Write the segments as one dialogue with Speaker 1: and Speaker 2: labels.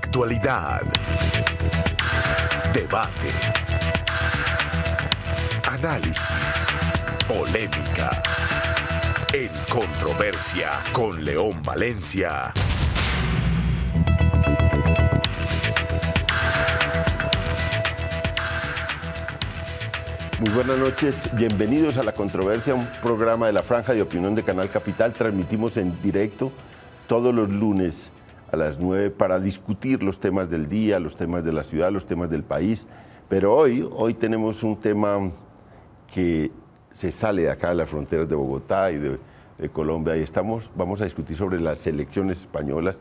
Speaker 1: Actualidad. Debate. Análisis. Polémica. En Controversia con León Valencia.
Speaker 2: Muy buenas noches, bienvenidos a La Controversia, un programa de la Franja de Opinión de Canal Capital. Transmitimos en directo todos los lunes a las 9 para discutir los temas del día, los temas de la ciudad, los temas del país. Pero hoy tenemos un tema que se sale de acá de las fronteras de Bogotá y de Colombia. Y vamos a discutir sobre las elecciones españolas,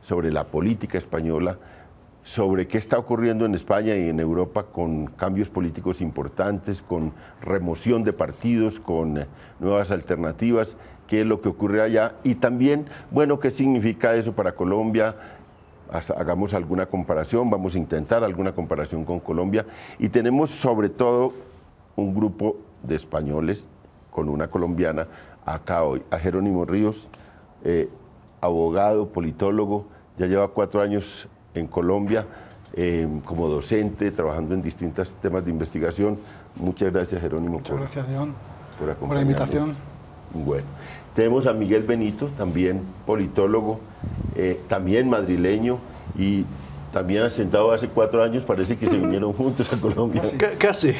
Speaker 2: sobre la política española, sobre qué está ocurriendo en España y en Europa con cambios políticos importantes, con remoción de partidos, con nuevas alternativas, qué es lo que ocurre allá y también, bueno, qué significa eso para Colombia. Hagamos alguna comparación, vamos a intentar alguna comparación con Colombia y tenemos sobre todo un grupo de españoles con una colombiana acá hoy, a Jerónimo Ríos, abogado, politólogo, ya lleva 4 años en Colombia como docente, trabajando en distintos temas de investigación. Muchas gracias, Jerónimo.
Speaker 3: Muchas gracias, León,
Speaker 2: por
Speaker 3: la invitación.
Speaker 2: Bueno, tenemos a Miguel Benito, también politólogo, también madrileño y también asentado hace 4 años, parece que se vinieron juntos a Colombia.
Speaker 4: Casi.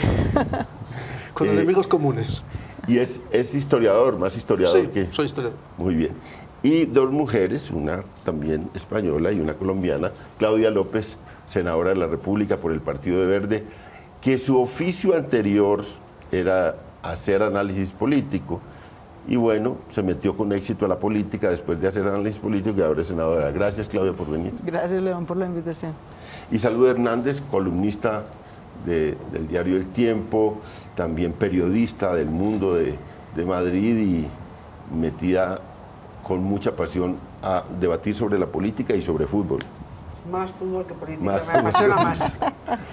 Speaker 4: Con enemigos comunes.
Speaker 2: Y es historiador, más historiador
Speaker 4: sí,
Speaker 2: que...
Speaker 4: soy historiador.
Speaker 2: Muy bien. Y 2 mujeres, una también española y una colombiana, Claudia López, senadora de la República por el Partido de Verde, que su oficio anterior era hacer análisis político, y bueno, se metió con éxito a la política después de hacer análisis político y ahora es senadora. Gracias, Claudia, por venir.
Speaker 5: Gracias, León, por la invitación.
Speaker 2: Y Salud Hernández, columnista del diario El Tiempo, también periodista del Mundo de Madrid y metida con mucha pasión a debatir sobre la política y sobre fútbol.
Speaker 5: Es más fútbol que política, me apasiona más.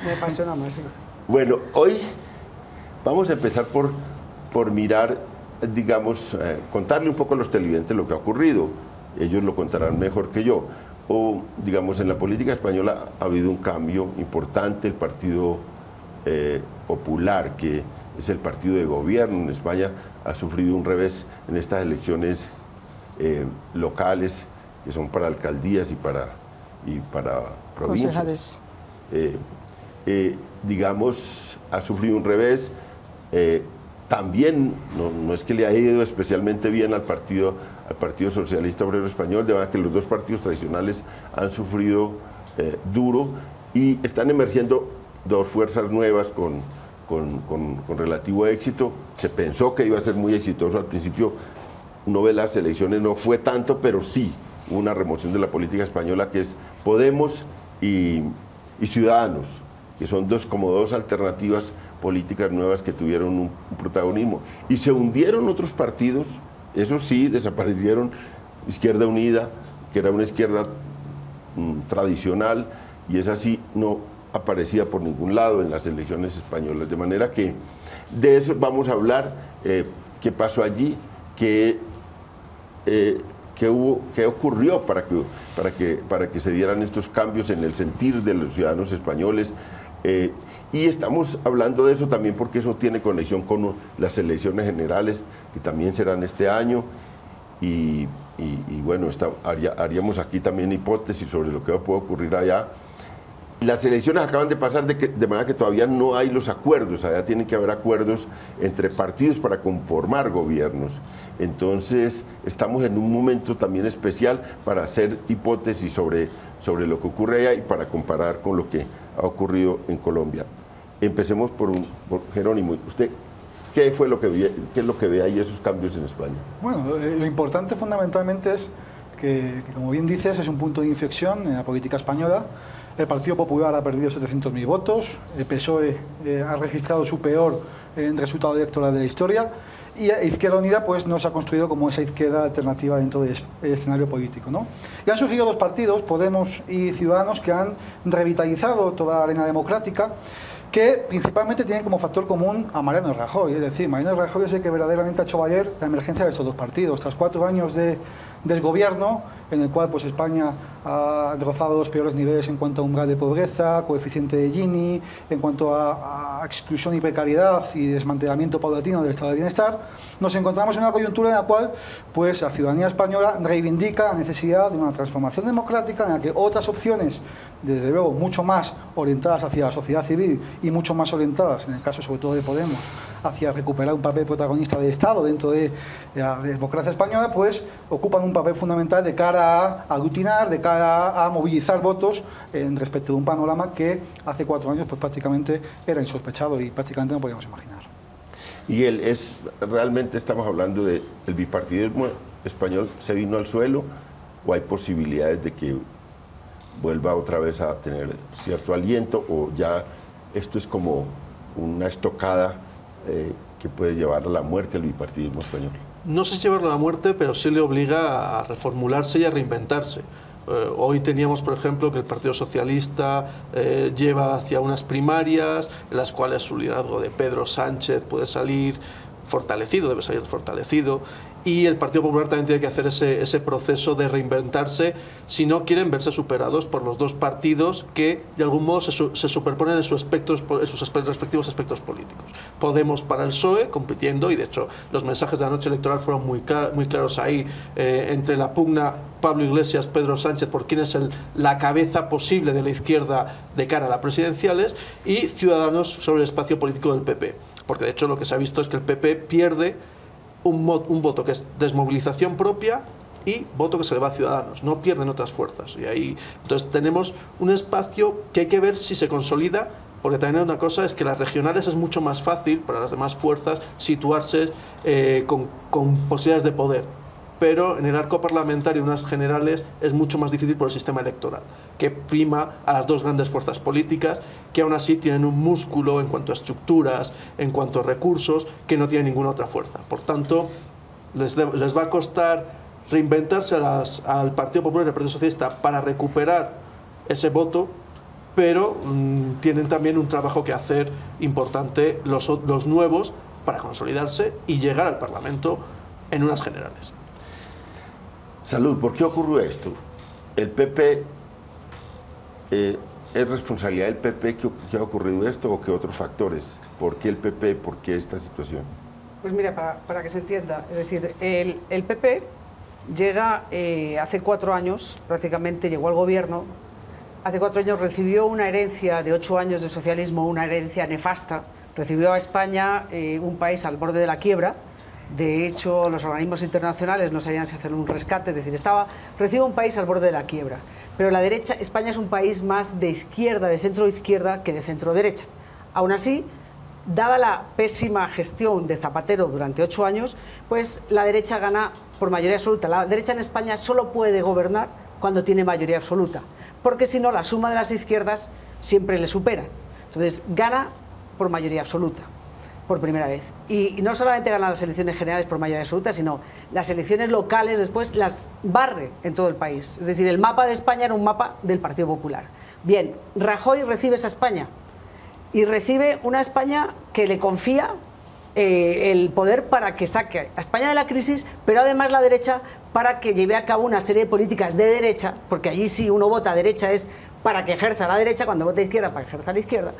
Speaker 5: Me apasiona más, sí.
Speaker 2: Bueno, hoy vamos a empezar por mirar, digamos, contarle un poco a los televidentes lo que ha ocurrido. Ellos lo contarán mejor que yo. O, digamos, en la política española ha habido un cambio importante. El Partido Popular, que es el partido de gobierno en España, ha sufrido un revés en estas elecciones locales, que son para alcaldías y para provincias.
Speaker 5: Concejales.
Speaker 2: Digamos, ha sufrido un revés. También no es que le haya ido especialmente bien al Partido Socialista Obrero Español, de verdad que los 2 partidos tradicionales han sufrido duro y están emergiendo 2 fuerzas nuevas con relativo éxito. Se pensó que iba a ser muy exitoso al principio. Uno ve las elecciones, no fue tanto, pero sí hubo una remoción de la política española, que es Podemos y Ciudadanos, que son como dos alternativas políticas nuevas que tuvieron un protagonismo. Y se hundieron otros partidos, eso sí, desaparecieron. Izquierda Unida, que era una izquierda tradicional, y esa sí no aparecía por ningún lado en las elecciones españolas. De manera que de eso vamos a hablar, qué pasó allí, qué ocurrió para que se dieran estos cambios en el sentir de los ciudadanos españoles. Y estamos hablando de eso también porque eso tiene conexión con las elecciones generales, que también serán este año. Y bueno, haríamos aquí también hipótesis sobre lo que puede ocurrir allá. Las elecciones acaban de pasar de manera que todavía no hay los acuerdos. Allá tienen que haber acuerdos entre partidos para conformar gobiernos. Entonces, estamos en un momento también especial para hacer hipótesis sobre lo que ocurre allá y para comparar con lo que ha ocurrido en Colombia. Empecemos por Jerónimo. ¿Usted qué es lo que ve ahí esos cambios en España?
Speaker 3: Bueno, lo importante fundamentalmente es que, como bien dices, es un punto de inflexión en la política española. El Partido Popular ha perdido 700.000 votos, el PSOE ha registrado su peor resultado electoral de la historia, y Izquierda Unida pues no se ha construido como esa izquierda alternativa dentro del escenario político, ¿no? Y han surgido 2 partidos, Podemos y Ciudadanos, que han revitalizado toda la arena democrática, que principalmente tienen como factor común a Mariano Rajoy. Es decir, Mariano Rajoy es el que verdaderamente ha hecho valer la emergencia de estos 2 partidos. Tras 4 años de desgobierno en el cual pues, España ha rozado los peores niveles en cuanto a umbral de pobreza, coeficiente de Gini, en cuanto a exclusión y precariedad y desmantelamiento paulatino del estado de bienestar, nos encontramos en una coyuntura en la cual pues, la ciudadanía española reivindica la necesidad de una transformación democrática en la que otras opciones, desde luego mucho más orientadas hacia la sociedad civil y mucho más orientadas, en el caso sobre todo de Podemos, hacia recuperar un papel protagonista del Estado dentro de la democracia española, pues ocupan un papel fundamental de cara a aglutinar, de cara a movilizar votos en respecto de un panorama que hace 4 años pues prácticamente era insospechado y prácticamente no podíamos imaginar.
Speaker 2: Y realmente estamos hablando de el bipartidismo español, ¿se vino al suelo o hay posibilidades de que vuelva otra vez a tener cierto aliento, o ya esto es como una estocada que puede llevar a la muerte al bipartidismo español?
Speaker 4: No sé si llevarlo a la muerte, pero sí le obliga a reformularse y a reinventarse. Hoy teníamos, por ejemplo, que el Partido Socialista lleva hacia unas primarias en las cuales su liderazgo de Pedro Sánchez puede salir fortalecido, debe salir fortalecido, y el Partido Popular también tiene que hacer ese proceso de reinventarse si no quieren verse superados por los dos partidos que de algún modo se superponen en sus respectivos aspectos políticos. Podemos para el PSOE compitiendo, y de hecho los mensajes de la noche electoral fueron muy claros ahí, entre la pugna Pablo Iglesias, Pedro Sánchez por quién es la cabeza posible de la izquierda de cara a las presidenciales, y Ciudadanos sobre el espacio político del PP, porque de hecho lo que se ha visto es que el PP pierde un voto que es desmovilización propia y voto que se le va a Ciudadanos, no pierden otras fuerzas. Y ahí entonces tenemos un espacio que hay que ver si se consolida, porque también una cosa es que las regionales es mucho más fácil para las demás fuerzas situarse con posibilidades de poder, pero en el arco parlamentario de unas generales es mucho más difícil por el sistema electoral, que prima a las dos grandes fuerzas políticas, que aún así tienen un músculo en cuanto a estructuras, en cuanto a recursos, que no tiene ninguna otra fuerza. Por tanto, les va a costar reinventarse al Partido Popular y al Partido Socialista para recuperar ese voto, pero tienen también un trabajo que hacer importante los nuevos para consolidarse y llegar al Parlamento en unas generales.
Speaker 2: Salud, ¿por qué ocurrió esto? ¿El PP es responsabilidad del PP que ha ocurrido esto, o qué otros factores? ¿Por qué el PP? ¿Por qué esta situación?
Speaker 5: Pues mira, para que se entienda, es decir, el PP llega hace 4 años, prácticamente llegó al gobierno, hace 4 años recibió una herencia de 8 años de socialismo, una herencia nefasta, recibió a España un país al borde de la quiebra. De hecho, los organismos internacionales no sabían si hacer un rescate, es decir, recibe un país al borde de la quiebra. Pero la derecha, España es un país más de izquierda, de centro-izquierda, que de centro-derecha. Aún así, dada la pésima gestión de Zapatero durante 8 años, pues la derecha gana por mayoría absoluta. La derecha en España solo puede gobernar cuando tiene mayoría absoluta, porque si no, la suma de las izquierdas siempre le supera. Entonces, gana por mayoría absoluta, por primera vez. Y no solamente gana las elecciones generales por mayoría absoluta, sino las elecciones locales después las barre en todo el país. Es decir, el mapa de España era un mapa del Partido Popular. Bien, Rajoy recibe esa España, y recibe una España que le confía el poder para que saque a España de la crisis, pero además la derecha para que lleve a cabo una serie de políticas de derecha, porque allí si uno vota derecha es para que ejerza la derecha, cuando vota izquierda para que ejerza la izquierda,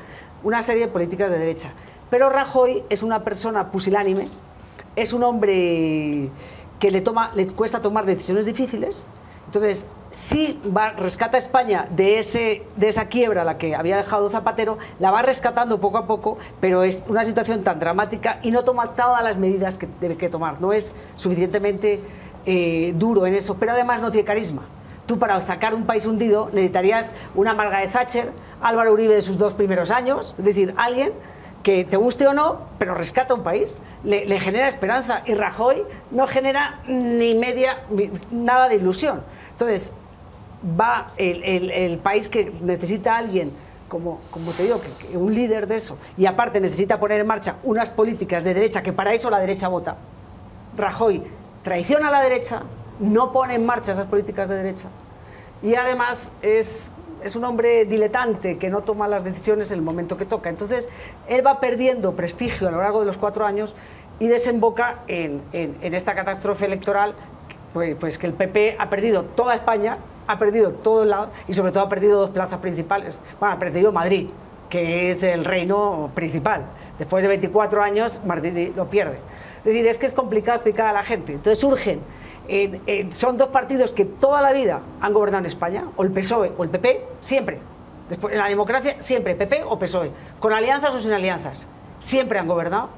Speaker 5: una serie de políticas de derecha. Pero Rajoy es una persona pusilánime, es un hombre que le cuesta tomar decisiones difíciles. Entonces, sí rescata a España de esa quiebra a la que había dejado Zapatero, la va rescatando poco a poco, pero es una situación tan dramática y no toma todas las medidas que debe tomar. No es suficientemente duro en eso, pero además no tiene carisma. Tú, para sacar un país hundido, necesitarías una Margaret Thatcher, Álvaro Uribe de sus 2 primeros años, es decir, alguien que te guste o no, pero rescata un país, le genera esperanza, y Rajoy no genera nada de ilusión. Entonces, va el país que necesita a alguien, como te digo, que un líder de eso, y aparte necesita poner en marcha unas políticas de derecha, que para eso la derecha vota. Rajoy traiciona a la derecha, no pone en marcha esas políticas de derecha, y además es un hombre diletante que no toma las decisiones en el momento que toca. Entonces, él va perdiendo prestigio a lo largo de los 4 años y desemboca en esta catástrofe electoral Pues que el PP ha perdido toda España, ha perdido todo el lado y sobre todo ha perdido 2 plazas principales. Bueno, ha perdido Madrid, que es el reino principal. Después de 24 años, Madrid lo pierde. Es decir, es que es complicado explicar a la gente. Entonces surgen, son 2 partidos que toda la vida han gobernado en España, o el PSOE o el PP, siempre. Después, en la democracia, siempre, PP o PSOE. Con alianzas o sin alianzas. Siempre han gobernado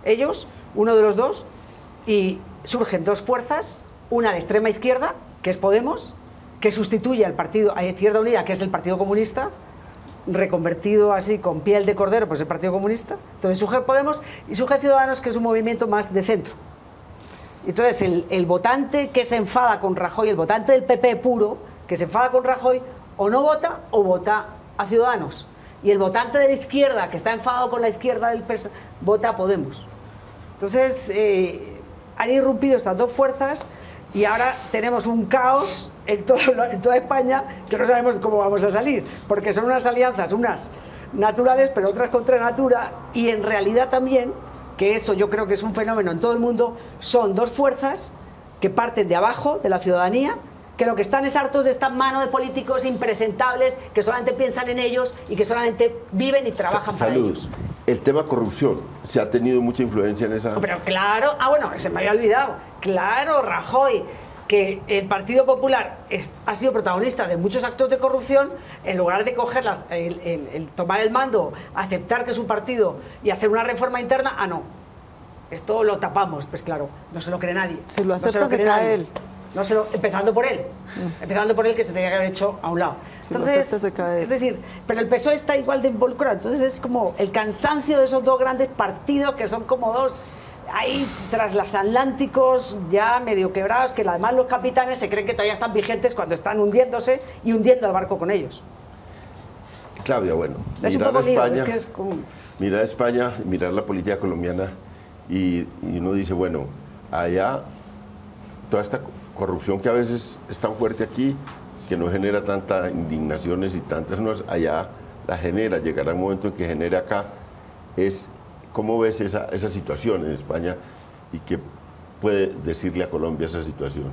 Speaker 5: ellos, uno de los dos, y surgen 2 fuerzas, una de extrema izquierda, que es Podemos, que sustituye al partido, a Izquierda Unida, que es el Partido Comunista, reconvertido así con piel de cordero, pues el Partido Comunista. Entonces surge Podemos y surge Ciudadanos, que es un movimiento más de centro. Entonces el votante que se enfada con Rajoy, el votante del PP puro, que se enfada con Rajoy, o no vota o vota a Ciudadanos. Y el votante de la izquierda, que está enfadado con la izquierda del PS, vota a Podemos. Entonces han irrumpido estas 2 fuerzas y ahora tenemos un caos en toda España que no sabemos cómo vamos a salir, porque son unas alianzas, unas naturales, pero otras contra natura, y en realidad también, que eso yo creo que es un fenómeno en todo el mundo, son 2 fuerzas que parten de abajo, de la ciudadanía, que lo que están es hartos de esta mano de políticos impresentables que solamente piensan en ellos y que solamente viven y trabajan para ellos.
Speaker 2: El tema corrupción, ¿se ha tenido mucha influencia en esa...?
Speaker 5: Pero claro, bueno, se me había olvidado. Claro, Rajoy, que el Partido Popular ha sido protagonista de muchos actos de corrupción, en lugar de coger tomar el mando, aceptar que es un partido y hacer una reforma interna, no. Esto lo tapamos, pues claro, no se lo cree nadie.
Speaker 6: Si lo acepta,
Speaker 5: no se
Speaker 6: se cae él.
Speaker 5: Empezando por él, que se tenía que haber hecho a un lado. Entonces, es decir, pero el PSOE está igual de involucrado. Entonces es como el cansancio de esos 2 grandes partidos, que son como 2 ahí transatlánticos ya medio quebrados, que además los capitanes se creen que todavía están vigentes cuando están hundiéndose y hundiendo el barco con ellos.
Speaker 2: Claudia, bueno, mirar a España, mirar a España, mirar la política colombiana y uno dice, bueno, allá toda esta corrupción que a veces es tan fuerte aquí, que no genera tantas indignaciones y tantas, allá la genera, llegará un momento en que genere acá. ¿Cómo ves esa situación en España y qué puede decirle a Colombia esa situación?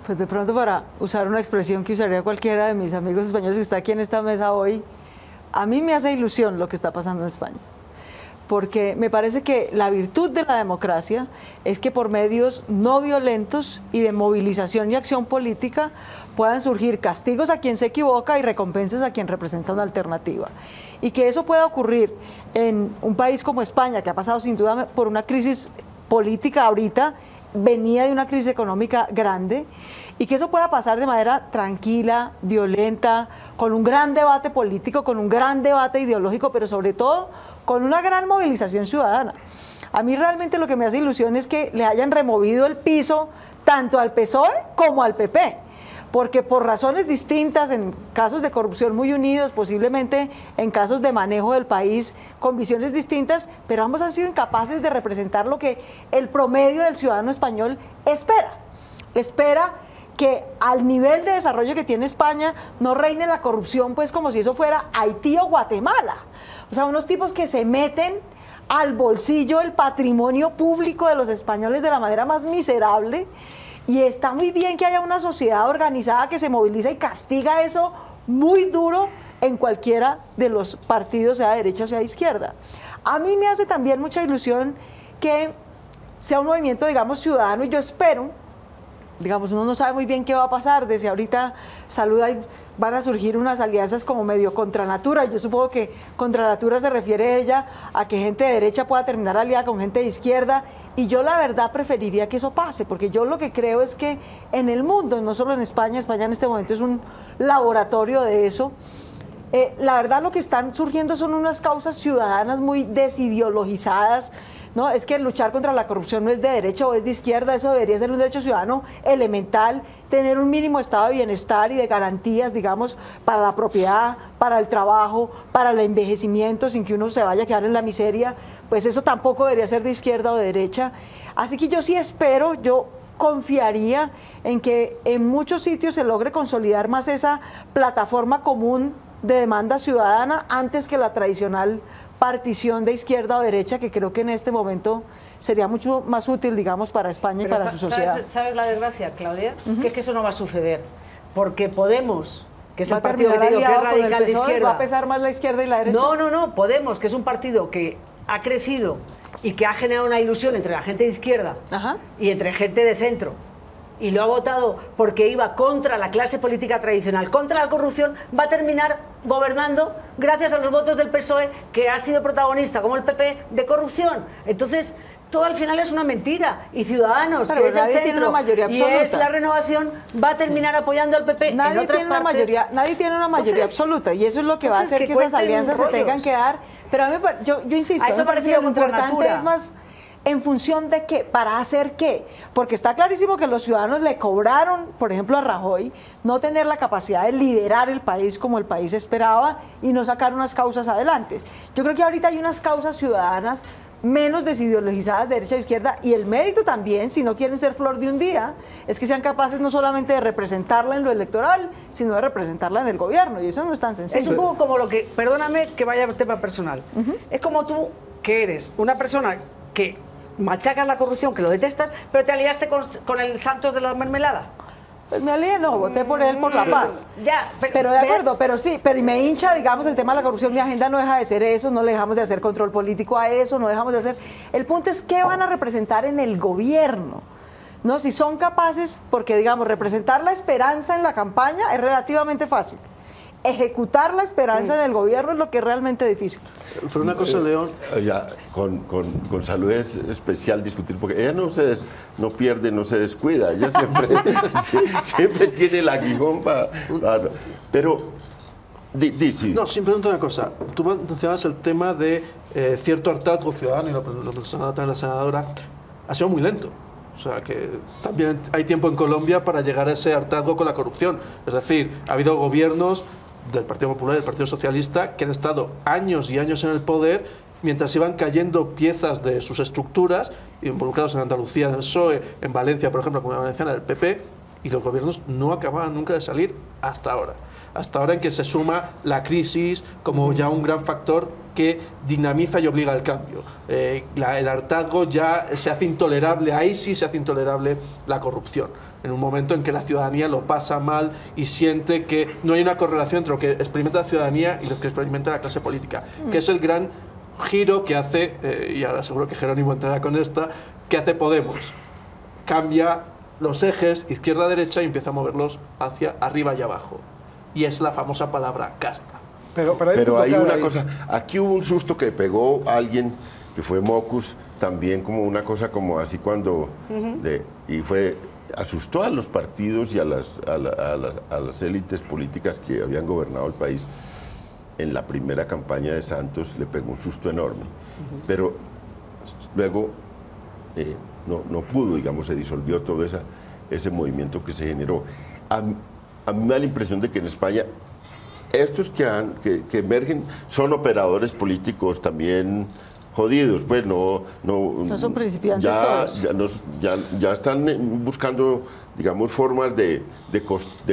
Speaker 6: Pues de pronto, para usar una expresión que usaría cualquiera de mis amigos españoles que está aquí en esta mesa hoy, a mí me hace ilusión lo que está pasando en España. Porque me parece que la virtud de la democracia es que por medios no violentos y de movilización y acción política puedan surgir castigos a quien se equivoca y recompensas a quien representa una alternativa. Y que eso pueda ocurrir en un país como España, que ha pasado sin duda por una crisis política ahorita, venía de una crisis económica grande, y que eso pueda pasar de manera tranquila, violenta, con un gran debate político, con un gran debate ideológico, pero sobre todo con una gran movilización ciudadana. A mí realmente lo que me hace ilusión es que le hayan removido el piso tanto al PSOE como al PP, porque por razones distintas, en casos de corrupción muy unidos, posiblemente en casos de manejo del país con visiones distintas, pero ambos han sido incapaces de representar lo que el promedio del ciudadano español espera. Espera que al nivel de desarrollo que tiene España no reine la corrupción, pues como si eso fuera Haití o Guatemala. O sea, unos tipos que se meten al bolsillo el patrimonio público de los españoles de la manera más miserable, y está muy bien que haya una sociedad organizada que se moviliza y castiga eso muy duro en cualquiera de los partidos, sea de derecha o sea de izquierda. A mí me hace también mucha ilusión que sea un movimiento, digamos, ciudadano, y yo espero, digamos, uno no sabe muy bien qué va a pasar, desde ahorita saluda y van a surgir unas alianzas como medio contra natura. Yo supongo que contra natura se refiere ella a que gente de derecha pueda terminar aliada con gente de izquierda, y yo la verdad preferiría que eso pase, porque yo lo que creo es que en el mundo, no solo en España, España en este momento es un laboratorio de eso, la verdad lo que están surgiendo son unas causas ciudadanas muy desideologizadas, ¿no? Es que luchar contra la corrupción no es de derecha o es de izquierda, eso debería ser un derecho ciudadano elemental, tener un mínimo estado de bienestar y de garantías, digamos, para la propiedad, para el trabajo, para el envejecimiento, sin que uno se vaya a quedar en la miseria. Pues eso tampoco debería ser de izquierda o de derecha. Así que yo sí espero, yo confiaría en que en muchos sitios se logre consolidar más esa plataforma común de demanda ciudadana antes que la tradicional partición de izquierda o derecha que creo que en este momento sería mucho más útil, digamos, para España y
Speaker 5: Pero
Speaker 6: para su sociedad.
Speaker 5: ¿Sabes la desgracia, Claudia? Que es que eso no va a suceder, porque Podemos, que es
Speaker 6: Va
Speaker 5: el
Speaker 6: a
Speaker 5: partido que
Speaker 6: terminar
Speaker 5: te digo que es
Speaker 6: aliado con el
Speaker 5: radical de
Speaker 6: PSOE,
Speaker 5: izquierda.
Speaker 6: ¿va a pesar más la izquierda y la derecha?
Speaker 5: No, Podemos, que es un partido que ha crecido y que ha generado una ilusión entre la gente de izquierda
Speaker 6: Ajá.
Speaker 5: y entre gente de centro, y lo ha votado porque iba contra la clase política tradicional, contra la corrupción, va a terminar gobernando gracias a los votos del PSOE, que ha sido protagonista, como el PP, de corrupción. Entonces, todo al final es una mentira. Y Ciudadanos,
Speaker 6: Pero
Speaker 5: que es el
Speaker 6: nadie tiene
Speaker 5: centro,
Speaker 6: una mayoría
Speaker 5: y
Speaker 6: absoluta.
Speaker 5: es la Renovación, va a terminar apoyando al PP en
Speaker 6: Nadie
Speaker 5: otras
Speaker 6: tiene, una
Speaker 5: partes.
Speaker 6: nadie tiene una mayoría
Speaker 5: Entonces,
Speaker 6: absoluta, y eso es lo que va a
Speaker 5: entonces,
Speaker 6: hacer
Speaker 5: que
Speaker 6: que esas
Speaker 5: cuenten
Speaker 6: alianzas se
Speaker 5: rollos.
Speaker 6: tengan que dar. Pero a mí, yo insisto,
Speaker 5: A eso
Speaker 6: me parece
Speaker 5: parecía
Speaker 6: que lo
Speaker 5: con
Speaker 6: importante
Speaker 5: Natura.
Speaker 6: es más en función de qué, para hacer qué, porque está clarísimo que los ciudadanos le cobraron, por ejemplo, a Rajoy, no tener la capacidad de liderar el país como el país esperaba y no sacar unas causas adelante. Yo creo que ahorita hay unas causas ciudadanas menos desideologizadas de derecha o izquierda, y el mérito también, si no quieren ser flor de un día, es que sean capaces no solamente de representarla en lo electoral, sino de representarla en el gobierno, y eso no es tan sencillo.
Speaker 5: Es un poco como lo que, perdóname que vaya al tema personal, es como tú, que eres una persona que machacas la corrupción, que lo detestas, pero te aliaste con el Santos de la mermelada.
Speaker 6: Pues me alié, no, voté por él por la paz.
Speaker 5: Ya,
Speaker 6: Pero de
Speaker 5: ¿ves?
Speaker 6: acuerdo, pero sí, pero y me hincha, digamos, el tema de la corrupción. Mi agenda no deja de ser eso, no le dejamos de hacer control político a eso, no dejamos de hacer. El punto es qué van a representar en el gobierno, ¿no? Si son capaces, porque digamos, representar la esperanza en la campaña es relativamente fácil. Ejecutar la esperanza en el gobierno es lo que es realmente difícil.
Speaker 4: Pero una cosa, León,
Speaker 2: Ya, con Salud es especial discutir, porque ella no pierde, no se descuida, ella siempre, siempre tiene el aguijón para... Pero, sí.
Speaker 4: no, simplemente una cosa. Tú mencionabas el tema de cierto hartazgo ciudadano, y lo mencionaba también la senadora, ha sido muy lento. O sea, que también hay tiempo en Colombia para llegar a ese hartazgo con la corrupción. Es decir, ha habido gobiernos del Partido Popular y del Partido Socialista que han estado años y años en el poder mientras iban cayendo piezas de sus estructuras, involucrados en Andalucía del PSOE, en Valencia, por ejemplo, como la Valenciana del PP, y los gobiernos no acababan nunca de salir hasta ahora. Hasta ahora en que se suma la crisis como ya un gran factor que dinamiza y obliga al cambio. El hartazgo ya se hace intolerable, ahí sí se hace intolerable la corrupción. En un momento en que la ciudadanía lo pasa mal y siente que no hay una correlación entre lo que experimenta la ciudadanía y lo que experimenta la clase política, que es el gran giro que hace, y ahora seguro que Jerónimo entrará con esta, que hace Podemos. Cambia los ejes izquierda-derecha y empieza a moverlos hacia arriba y abajo. Y es la famosa palabra casta.
Speaker 2: Pero hay una cosa, aquí hubo un susto que pegó a alguien, que fue Mocus, también como una cosa como así cuando, asustó a los partidos y a las élites políticas que habían gobernado el país. En la primera campaña de Santos le pegó un susto enorme, pero luego no pudo, digamos, se disolvió todo ese movimiento que se generó. A mí me da la impresión de que en España estos que emergen son operadores políticos también jodidos, pues no
Speaker 6: son principiantes todos.
Speaker 2: Ya están buscando, digamos, formas de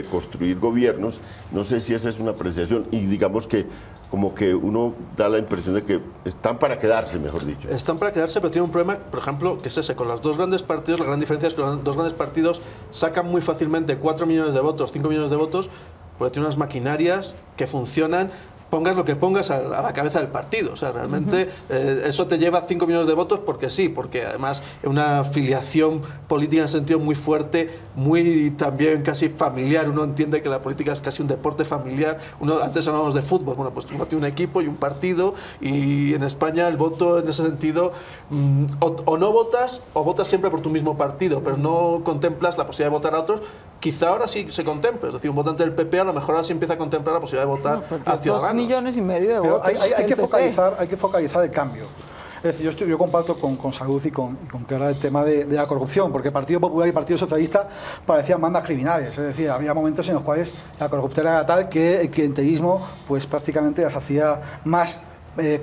Speaker 2: construir gobiernos. No sé si esa es una apreciación, y digamos que como que uno da la impresión de que están para quedarse, mejor dicho.
Speaker 4: Están para quedarse, pero tiene un problema, por ejemplo, que es ese, con los dos grandes partidos, la gran diferencia es que los dos grandes partidos sacan muy fácilmente 4 millones de votos, 5 millones de votos, porque tienen unas maquinarias que funcionan, pongas lo que pongas a la cabeza del partido. O sea, realmente eso te lleva 5 millones de votos porque sí, porque además es una afiliación política en sentido muy fuerte, muy también casi familiar. Uno entiende que la política es casi un deporte familiar. Antes hablábamos de fútbol, bueno, pues uno tiene un equipo y un partido, y en España el voto en ese sentido, o no votas, o votas siempre por tu mismo partido, pero no contemplas la posibilidad de votar a otros. Quizá ahora sí se contemple, es decir, un votante del PP a lo mejor ahora sí empieza a contemplar la posibilidad de votar a Ciudadanos.
Speaker 6: 2,5 millones de
Speaker 3: Pero
Speaker 6: votos.
Speaker 3: hay que focalizar el cambio. Es decir, yo comparto con Salud y con Clara el tema de la corrupción, porque el Partido Popular y el Partido Socialista parecían bandas criminales. Es decir, había momentos en los cuales la corrupción era tal que el clientelismo pues prácticamente las hacía más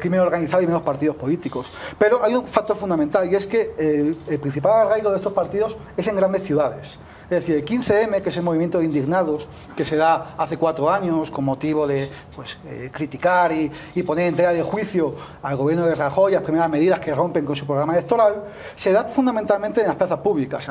Speaker 3: crimen organizado y menos partidos políticos. Pero hay un factor fundamental, y es que el principal arraigo de estos partidos es en grandes ciudades. Es decir, el 15M, que es el movimiento de indignados que se da hace 4 años con motivo de pues, criticar y poner en tela de juicio al gobierno de Rajoy, las primeras medidas que rompen con su programa electoral, se da fundamentalmente en las plazas públicas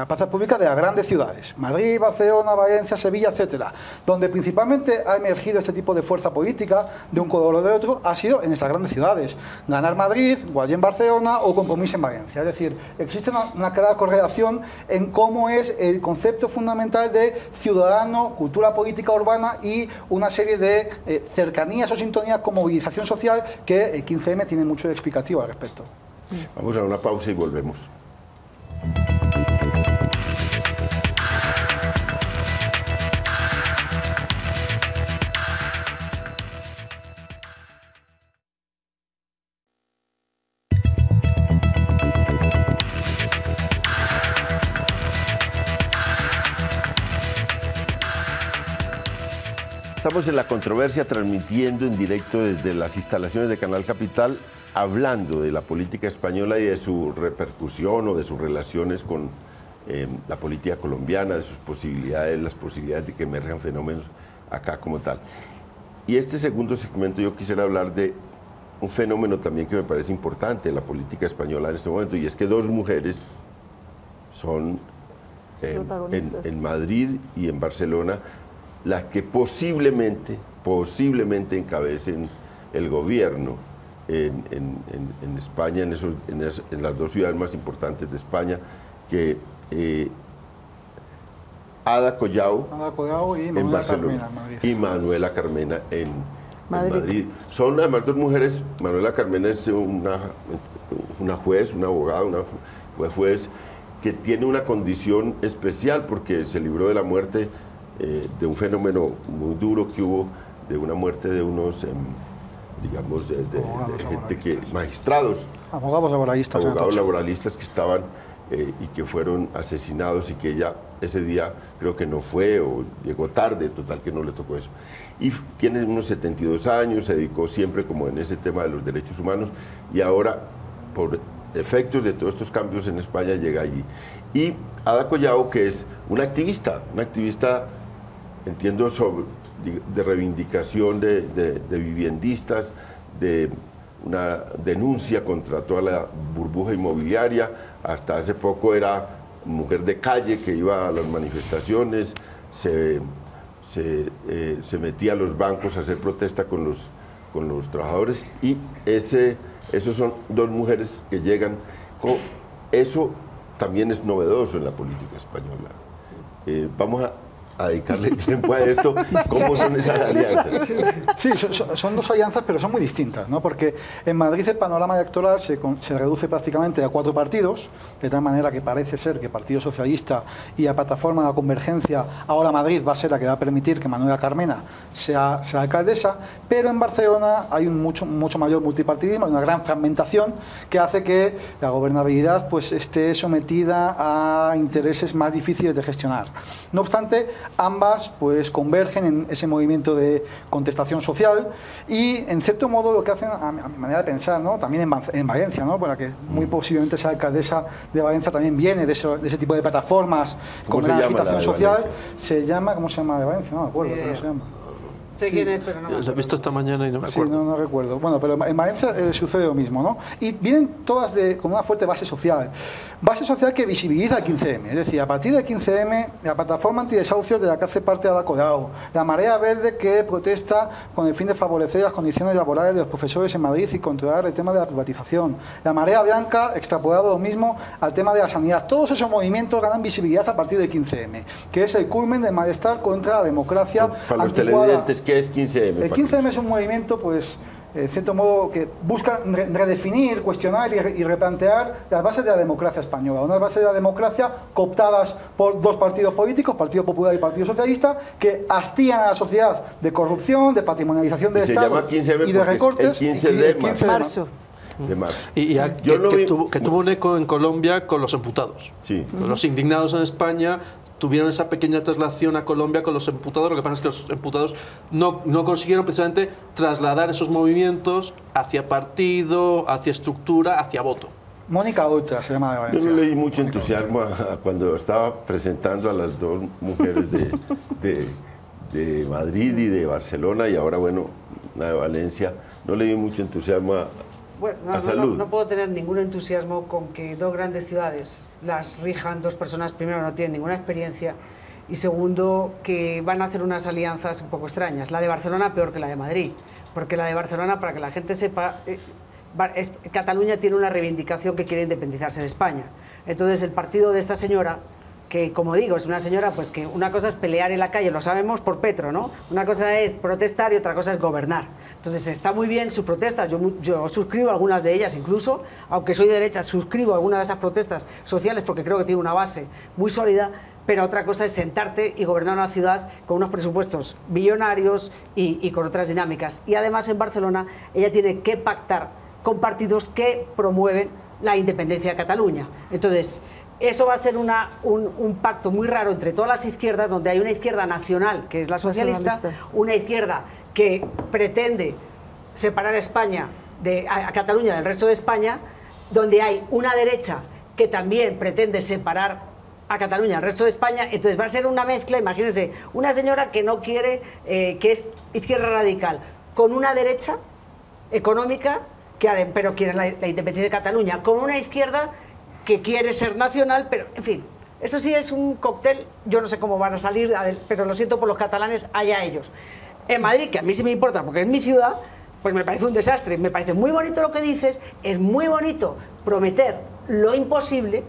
Speaker 3: de las grandes ciudades, Madrid, Barcelona, Valencia, Sevilla, etcétera, donde principalmente ha emergido este tipo de fuerza política de un color o de otro, ha sido en estas grandes ciudades. Ganar Madrid, Guayén Barcelona o Compromís en Valencia. Es decir, existe una clara correlación en cómo es el concepto fundamental de ciudadano, cultura política urbana y una serie de cercanías o sintonías con movilización social que el 15M tiene mucho explicativo al respecto.
Speaker 2: Vamos a una pausa y volvemos. Estamos en La Controversia, transmitiendo en directo desde las instalaciones de Canal Capital, hablando de la política española y de su repercusión o de sus relaciones con la política colombiana, de sus posibilidades, las posibilidades de que emerjan fenómenos acá como tal. Y este segundo segmento yo quisiera hablar de un fenómeno también que me parece importante en la política española en este momento, y es que 2 mujeres son en Madrid y en Barcelona las que posiblemente encabecen el gobierno en España, en las 2 ciudades más importantes de España, que Ada Colau en Barcelona y Manuela Carmena en Madrid. Son además 2 mujeres. Manuela Carmena es una juez, una abogada, una juez que tiene una condición especial porque se libró de la muerte, de un fenómeno muy duro que hubo, de una muerte de unos, digamos, de gente que, magistrados,
Speaker 3: abogados
Speaker 2: laboralistas que estaban y que fueron asesinados, y que ella ese día creo que no fue o llegó tarde, total que no le tocó eso. Y tiene unos 72 años, se dedicó siempre como en ese tema de los derechos humanos, y ahora por efectos de todos estos cambios en España llega allí. Y Ada Colau, que es una activista, entiendo, de reivindicación de viviendistas, de una denuncia contra toda la burbuja inmobiliaria. Hasta hace poco era mujer de calle que iba a las manifestaciones, se metía a los bancos a hacer protesta con los trabajadores, y esos son 2 mujeres que llegan. Eso también es novedoso en la política española. Vamos a dedicarle tiempo a esto. ¿Cómo son esas alianzas?
Speaker 3: Sí, son 2 alianzas, pero son muy distintas, ¿no? Porque en Madrid el panorama electoral se reduce prácticamente a 4 partidos, de tal manera que parece ser que el Partido Socialista y la Plataforma de la Convergencia, ahora Madrid va a ser la que va a permitir que Manuela Carmena sea alcaldesa, pero en Barcelona hay un mucho mayor multipartidismo, una gran fragmentación que hace que la gobernabilidad pues esté sometida a intereses más difíciles de gestionar. No obstante, ambas pues convergen en ese movimiento de contestación social, y en cierto modo lo que hacen, a mi manera de pensar, ¿no? También en Valencia, ¿no? Por la que muy posiblemente sea alcaldesa de Valencia, también viene de ese tipo de plataformas con gran agitación social. Se llama, ¿cómo se llama de Valencia? No me acuerdo cómo se llama.
Speaker 5: Sé quién es, pero no.
Speaker 4: Lo he visto esta mañana y no me acuerdo.
Speaker 3: Sí, no recuerdo. Bueno, pero en Valencia sucede lo mismo, ¿no? Y vienen todas con una fuerte base social. Base social que visibiliza el 15M. Es decir, a partir del 15M, la plataforma antidesahucios de la que hace parte Ada Colau, la marea verde que protesta con el fin de favorecer las condiciones laborales de los profesores en Madrid y controlar el tema de la privatización, la marea blanca, extrapolado lo mismo al tema de la sanidad. Todos esos movimientos ganan visibilidad a partir del 15M, que es el culmen del malestar contra la democracia
Speaker 2: para los televidentes. ¿Qué es 15M?
Speaker 3: El 15M es un movimiento, pues, en cierto modo, que busca redefinir, cuestionar y replantear las bases de la democracia española. Unas bases de la democracia cooptadas por 2 partidos políticos, Partido Popular y Partido Socialista, que hastían a la sociedad de corrupción, de patrimonialización del Estado y de recortes.
Speaker 2: El 15 de
Speaker 6: marzo.
Speaker 4: Que tuvo un eco en Colombia con los imputados.
Speaker 2: Sí.
Speaker 4: Los indignados en España tuvieron esa pequeña traslación a Colombia con los imputados. Lo que pasa es que los imputados no consiguieron precisamente trasladar esos movimientos hacia partido, hacia estructura, hacia voto.
Speaker 3: Mónica Oltra se llama de Valencia.
Speaker 2: Yo no leí mucho entusiasmo cuando estaba presentando a las dos mujeres de Madrid y de Barcelona, y ahora, bueno, la de Valencia. No leí mucho entusiasmo
Speaker 5: Bueno, no puedo tener ningún entusiasmo con que dos grandes ciudades las rijan dos personas, primero, no tienen ninguna experiencia, y segundo, que van a hacer unas alianzas un poco extrañas. La de Barcelona peor que la de Madrid, porque la de Barcelona, para que la gente sepa, Cataluña tiene una reivindicación que quiere independizarse de España. Entonces el partido de esta señora, que como digo, es una señora pues que una cosa es pelear en la calle, lo sabemos por Petro, ¿no? Una cosa es protestar y otra cosa es gobernar. Entonces está muy bien sus protestas, yo suscribo algunas de ellas incluso, aunque soy de derecha, suscribo algunas de esas protestas sociales porque creo que tiene una base muy sólida, pero otra cosa es sentarte y gobernar una ciudad con unos presupuestos billonarios y con otras dinámicas. Y además en Barcelona ella tiene que pactar con partidos que promueven la independencia de Cataluña. Entonces, eso va a ser un pacto muy raro entre todas las izquierdas, donde hay una izquierda nacional, que es la socialista, una izquierda que pretende separar a España, a Cataluña del resto de España, donde hay una derecha que también pretende separar a Cataluña del resto de España. Entonces va a ser una mezcla, imagínense, una señora que no quiere, que es izquierda radical, con una derecha económica, pero quiere la independencia de Cataluña, con una izquierda que quiere ser nacional, pero en fin, eso sí es un cóctel, yo no sé cómo van a salir, pero lo siento por los catalanes, allá ellos. En Madrid, que a mí sí me importa porque es mi ciudad, pues me parece un desastre, me parece muy bonito lo que dices, es muy bonito prometer lo imposible,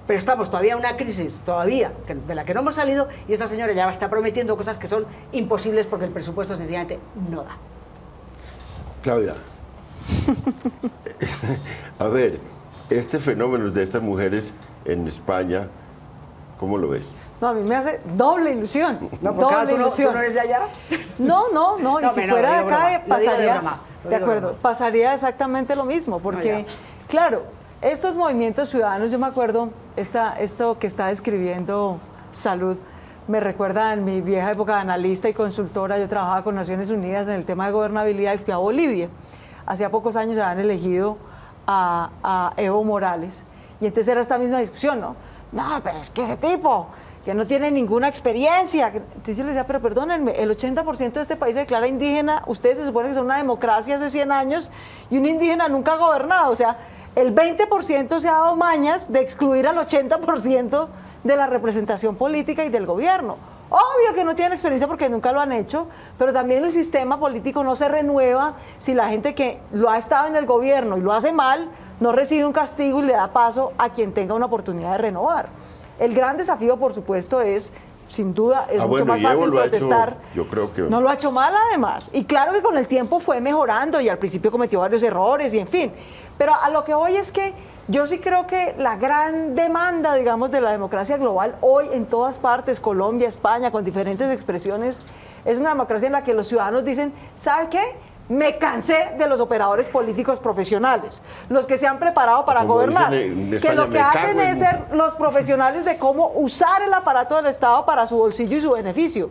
Speaker 5: pero estamos todavía en una crisis, de la que no hemos salido, y esta señora ya está prometiendo cosas que son imposibles porque el presupuesto sencillamente no da.
Speaker 2: Claudia, a ver, este fenómeno de estas mujeres en España, ¿cómo lo ves?
Speaker 6: No, a mí me hace doble ilusión.
Speaker 5: No, doble ilusión. ¿Tú no eres de allá?
Speaker 6: No, y si fuera de acá pasaría,
Speaker 5: de acuerdo,
Speaker 6: pasaría exactamente lo mismo, porque, claro, estos movimientos ciudadanos, yo me acuerdo, esto que está describiendo Salud, me recuerda en mi vieja época de analista y consultora. Yo trabajaba con Naciones Unidas en el tema de gobernabilidad y fui a Bolivia. Hacía pocos años habían elegido a Evo Morales, y entonces era esta misma discusión, ¿no? No, pero es que ese tipo, que no tiene ninguna experiencia. Entonces yo les decía, pero perdónenme, el 80% de este país se declara indígena, ustedes se supone que son una democracia hace 100 años, y un indígena nunca ha gobernado, o sea, el 20% se ha dado mañas de excluir al 80% de la representación política y del gobierno. Obvio que no tienen experiencia porque nunca lo han hecho, pero también el sistema político no se renueva si la gente que lo ha estado en el gobierno y lo hace mal no recibe un castigo y le da paso a quien tenga una oportunidad de renovar. El gran desafío, por supuesto, es, sin duda, es mucho más fácil protestar.
Speaker 2: Yo creo que
Speaker 6: no lo ha hecho mal, además. Y claro que con el tiempo fue mejorando y al principio cometió varios errores y en fin. Pero a lo que voy es que yo sí creo que la gran demanda, digamos, de la democracia global hoy en todas partes, Colombia, España, con diferentes expresiones, es una democracia en la que los ciudadanos dicen, ¿sabe qué? Me cansé de los operadores políticos profesionales, los que se han preparado para gobernar, que lo que hacen es ser los profesionales de cómo usar el aparato del Estado para su bolsillo y su beneficio.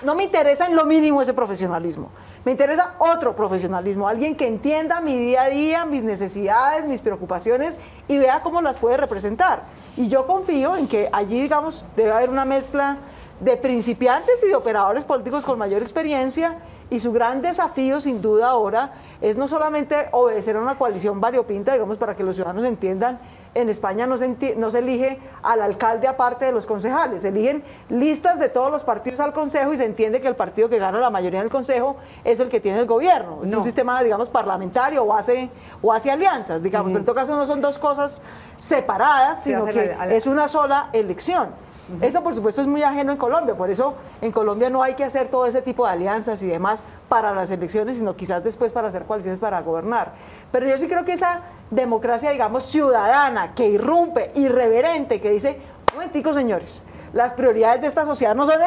Speaker 6: No me interesa en lo mínimo ese profesionalismo, me interesa otro profesionalismo, alguien que entienda mi día a día, mis necesidades, mis preocupaciones y vea cómo las puede representar. Y yo confío en que allí, digamos, debe haber una mezcla de principiantes y de operadores políticos con mayor experiencia, y su gran desafío, sin duda, ahora es no solamente obedecer a una coalición variopinta, digamos, para que los ciudadanos entiendan, en España no se elige al alcalde aparte de los concejales, se eligen listas de todos los partidos al consejo y se entiende que el partido que gana la mayoría en el consejo es el que tiene el gobierno. Es un sistema, digamos, parlamentario o hace alianzas, digamos, pero en todo caso no son dos cosas separadas, sino que es una sola elección. Eso, por supuesto, es muy ajeno en Colombia, por eso en Colombia no hay que hacer todo ese tipo de alianzas y demás para las elecciones, sino quizás después para hacer coaliciones para gobernar. Pero yo sí creo que esa democracia, digamos, ciudadana, que irrumpe, irreverente, que dice, un momentico, señores, las prioridades de esta sociedad no son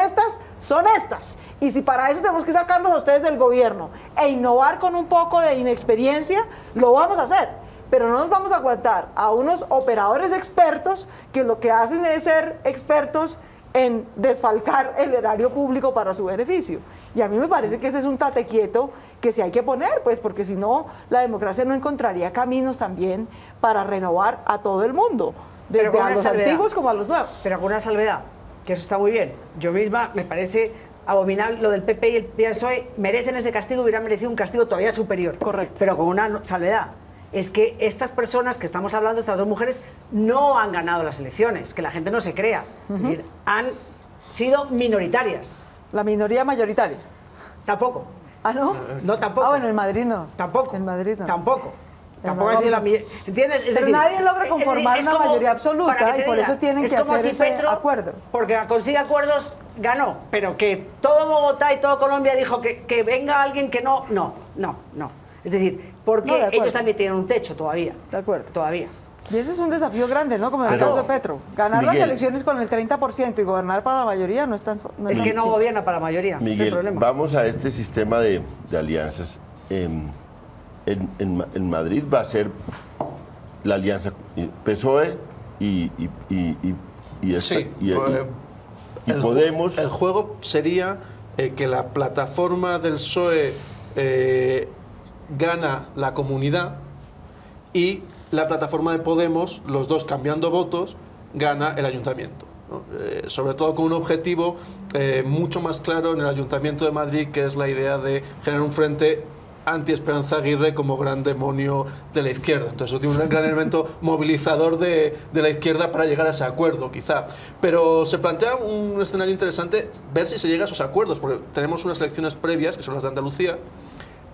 Speaker 6: estas. Y si para eso tenemos que sacarlos a ustedes del gobierno e innovar con un poco de inexperiencia, lo vamos a hacer. Pero no nos vamos a aguantar a unos operadores expertos que lo que hacen es ser expertos en desfalcar el erario público para su beneficio. Y a mí me parece que ese es un tate quieto que sí hay que poner, pues porque si no, la democracia no encontraría caminos también para renovar a todo el mundo, desde a los antiguos como a los nuevos.
Speaker 5: Pero con una salvedad, que eso está muy bien. Yo misma me parece abominable lo del PP y el PSOE, merecen ese castigo, hubieran merecido un castigo todavía superior.
Speaker 6: Correcto.
Speaker 5: Pero con una salvedad. Es que estas personas que estamos hablando, estas dos mujeres, no han ganado las elecciones, que la gente no se crea. Es decir, han sido minoritarias.
Speaker 6: La minoría mayoritaria.
Speaker 5: Tampoco.
Speaker 6: ¿Ah, no?
Speaker 5: No, tampoco.
Speaker 6: Ah, bueno, en Madrid no.
Speaker 5: Tampoco.
Speaker 6: En Madrid no.
Speaker 5: Tampoco. Tampoco ha sido la mayoría. ¿Entiendes? Es
Speaker 6: Pero
Speaker 5: decir,
Speaker 6: nadie logra conformar
Speaker 5: es
Speaker 6: una
Speaker 5: como,
Speaker 6: mayoría
Speaker 5: para
Speaker 6: absoluta
Speaker 5: que te
Speaker 6: y por
Speaker 5: diga,
Speaker 6: eso tienen
Speaker 5: es
Speaker 6: que
Speaker 5: como
Speaker 6: hacer
Speaker 5: si
Speaker 6: ese
Speaker 5: Petro,
Speaker 6: acuerdo.
Speaker 5: Porque consigue acuerdos, ganó. Pero que todo Bogotá y todo Colombia dijo que venga alguien que no. Es decir, porque
Speaker 6: No, de acuerdo.
Speaker 5: ellos también tienen un techo todavía.
Speaker 6: De acuerdo.
Speaker 5: Todavía.
Speaker 6: Y ese es un desafío grande, ¿no? Como en el
Speaker 2: Pero,
Speaker 6: caso de Petro. Ganar las
Speaker 2: Miguel,
Speaker 6: elecciones con el 30% y gobernar para la mayoría no es tan... No
Speaker 5: Es
Speaker 6: tan
Speaker 5: que no
Speaker 6: sencillo.
Speaker 5: gobierna para la mayoría. Ese es el
Speaker 2: Miguel,
Speaker 5: problema.
Speaker 2: vamos a este sistema de alianzas. En Madrid va a ser la alianza PSOE y
Speaker 4: Sí,
Speaker 2: Podemos.
Speaker 4: El juego sería que la plataforma del PSOE gana la comunidad y la plataforma de Podemos, los dos cambiando votos, gana el ayuntamiento, ¿no? Sobre todo con un objetivo mucho más claro en el Ayuntamiento de Madrid, que es la idea de generar un frente anti-Esperanza Aguirre como gran demonio de la izquierda. Entonces eso tiene un gran elemento movilizador de la izquierda para llegar a ese acuerdo, quizá. Pero se plantea un escenario interesante, ver si se llega a esos acuerdos, porque tenemos unas elecciones previas, que son las de Andalucía,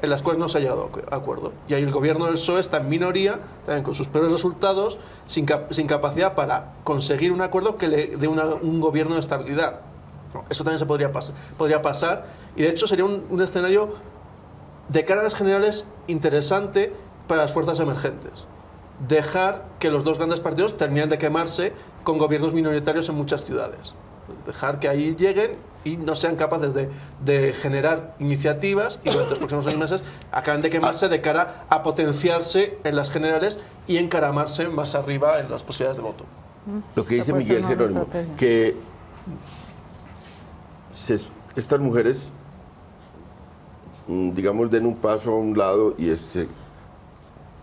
Speaker 4: en las cuales no se ha llegado a acuerdo. Y ahí el gobierno del PSOE está en minoría, también con sus peores resultados, sin capacidad para conseguir un acuerdo que le dé un gobierno de estabilidad. Eso también se podría pasar, y de hecho sería un escenario de cara a las generales interesante para las fuerzas emergentes. Dejar que los dos grandes partidos terminen de quemarse con gobiernos minoritarios en muchas ciudades. Dejar que ahí lleguen y no sean capaces de generar iniciativas y durante los próximos 6 meses acaben de quemarse de cara a potenciarse en las generales y encaramarse más arriba en las posibilidades de voto.
Speaker 2: Lo que dice
Speaker 6: puede ser
Speaker 2: Miguel
Speaker 6: una
Speaker 2: Jerónimo,
Speaker 6: estrategia.
Speaker 2: que estas mujeres, digamos, den un paso a un lado y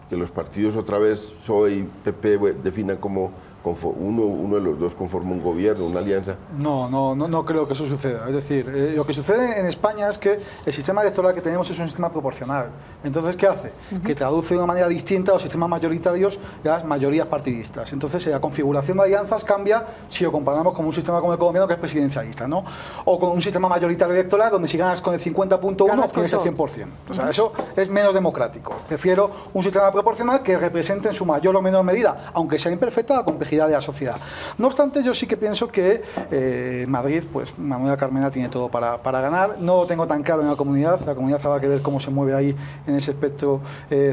Speaker 2: que los partidos otra vez, PSOE y PP, definan como uno de los dos conforma un gobierno, una alianza.
Speaker 3: No creo que eso suceda. Es decir, lo que sucede en España es que el sistema electoral que tenemos es un sistema proporcional. Entonces, ¿qué hace? Que traduce de una manera distinta a los sistemas mayoritarios y a las mayorías partidistas. Entonces, la configuración de alianzas cambia si lo comparamos con un sistema como el colombiano, que es presidencialista, ¿no? O con un sistema mayoritario electoral donde si ganas con el 50.1 tienes el 100%. O sea, eso es menos democrático. Prefiero un sistema proporcional que represente en su mayor o menor medida, aunque sea imperfecta, la complejidad de la sociedad. No obstante, yo sí que pienso que en Madrid, pues Manuela Carmena tiene todo para ganar. No lo tengo tan claro en la comunidad habrá que ver cómo se mueve ahí en ese espectro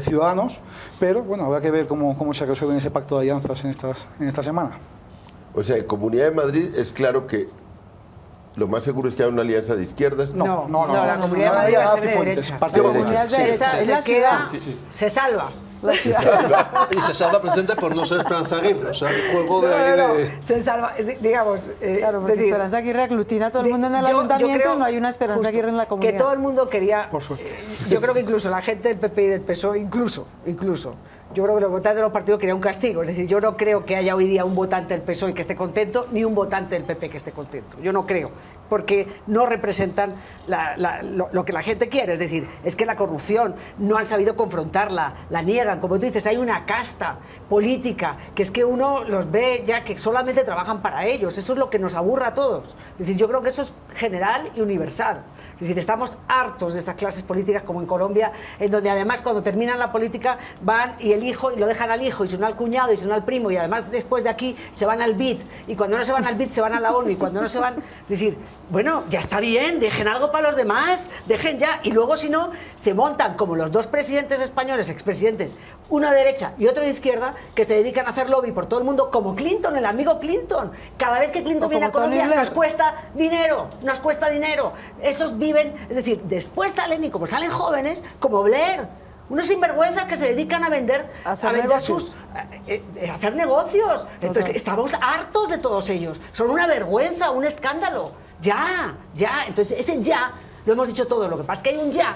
Speaker 3: Ciudadanos, pero bueno, habrá que ver cómo se resuelve en ese pacto de alianzas en esta semana.
Speaker 2: O sea, en Comunidad de Madrid es claro que lo más seguro es que haya una alianza de izquierdas.
Speaker 5: No, la Comunidad de Madrid va a ser de derecha.
Speaker 3: Partido
Speaker 2: De
Speaker 3: Popular.
Speaker 6: derecha.
Speaker 5: Esa
Speaker 6: Es la
Speaker 5: se queda,
Speaker 6: ciudad.
Speaker 5: se salva.
Speaker 6: La ciudad.
Speaker 4: Y se salva presidente por no ser Esperanza Aguirre, o sea, el juego de...
Speaker 5: Se salva, digamos.
Speaker 6: Claro, porque
Speaker 5: decir,
Speaker 6: Esperanza Aguirre aglutina a todo el mundo en el
Speaker 5: yo
Speaker 6: ayuntamiento,
Speaker 5: creo
Speaker 6: no hay una Esperanza
Speaker 5: justo
Speaker 6: Aguirre en la comunidad.
Speaker 5: Que todo el mundo quería.
Speaker 3: Por suerte.
Speaker 5: Yo creo que incluso la gente del PP y del PSOE, incluso, yo creo que los votantes de los partidos querían un castigo. Es decir, yo no creo que haya hoy día un votante del PSOE que esté contento, ni un votante del PP que esté contento. Yo no creo, porque no representan lo que la gente quiere. Es decir, es que la corrupción no han sabido confrontarla, la niegan. Como tú dices, hay una casta política que es que uno los ve ya que solamente trabajan para ellos. Eso es lo que nos aburre a todos. Es decir, yo creo que eso es general y universal. Es decir, estamos hartos de estas clases políticas como en Colombia, en donde además cuando terminan la política van y el hijo, y lo dejan al hijo, y si no al cuñado, y si no al primo, y además después de aquí se van al BID, y cuando no se van al BID se van a la ONU, y cuando no se van, es decir, bueno, ya está bien, dejen algo para los demás, dejen ya, y luego si no, se montan como los dos presidentes españoles, expresidentes, uno de derecha y otro de izquierda, que se dedican a hacer lobby por todo el mundo, como Clinton, el amigo Clinton. Cada vez que Clinton viene a Colombia nos cuesta dinero, esos viven, es decir, después salen y como salen jóvenes, como Blair,
Speaker 7: Unos sinvergüenzas que se dedican a vender,
Speaker 6: Hacer
Speaker 7: vender
Speaker 6: negocios.
Speaker 7: hacer negocios. Entonces,
Speaker 6: Total.
Speaker 7: estamos hartos de todos ellos. Son una vergüenza, un escándalo. Ya. Entonces, ese ya, lo hemos dicho todo. Lo que pasa es que hay un ya,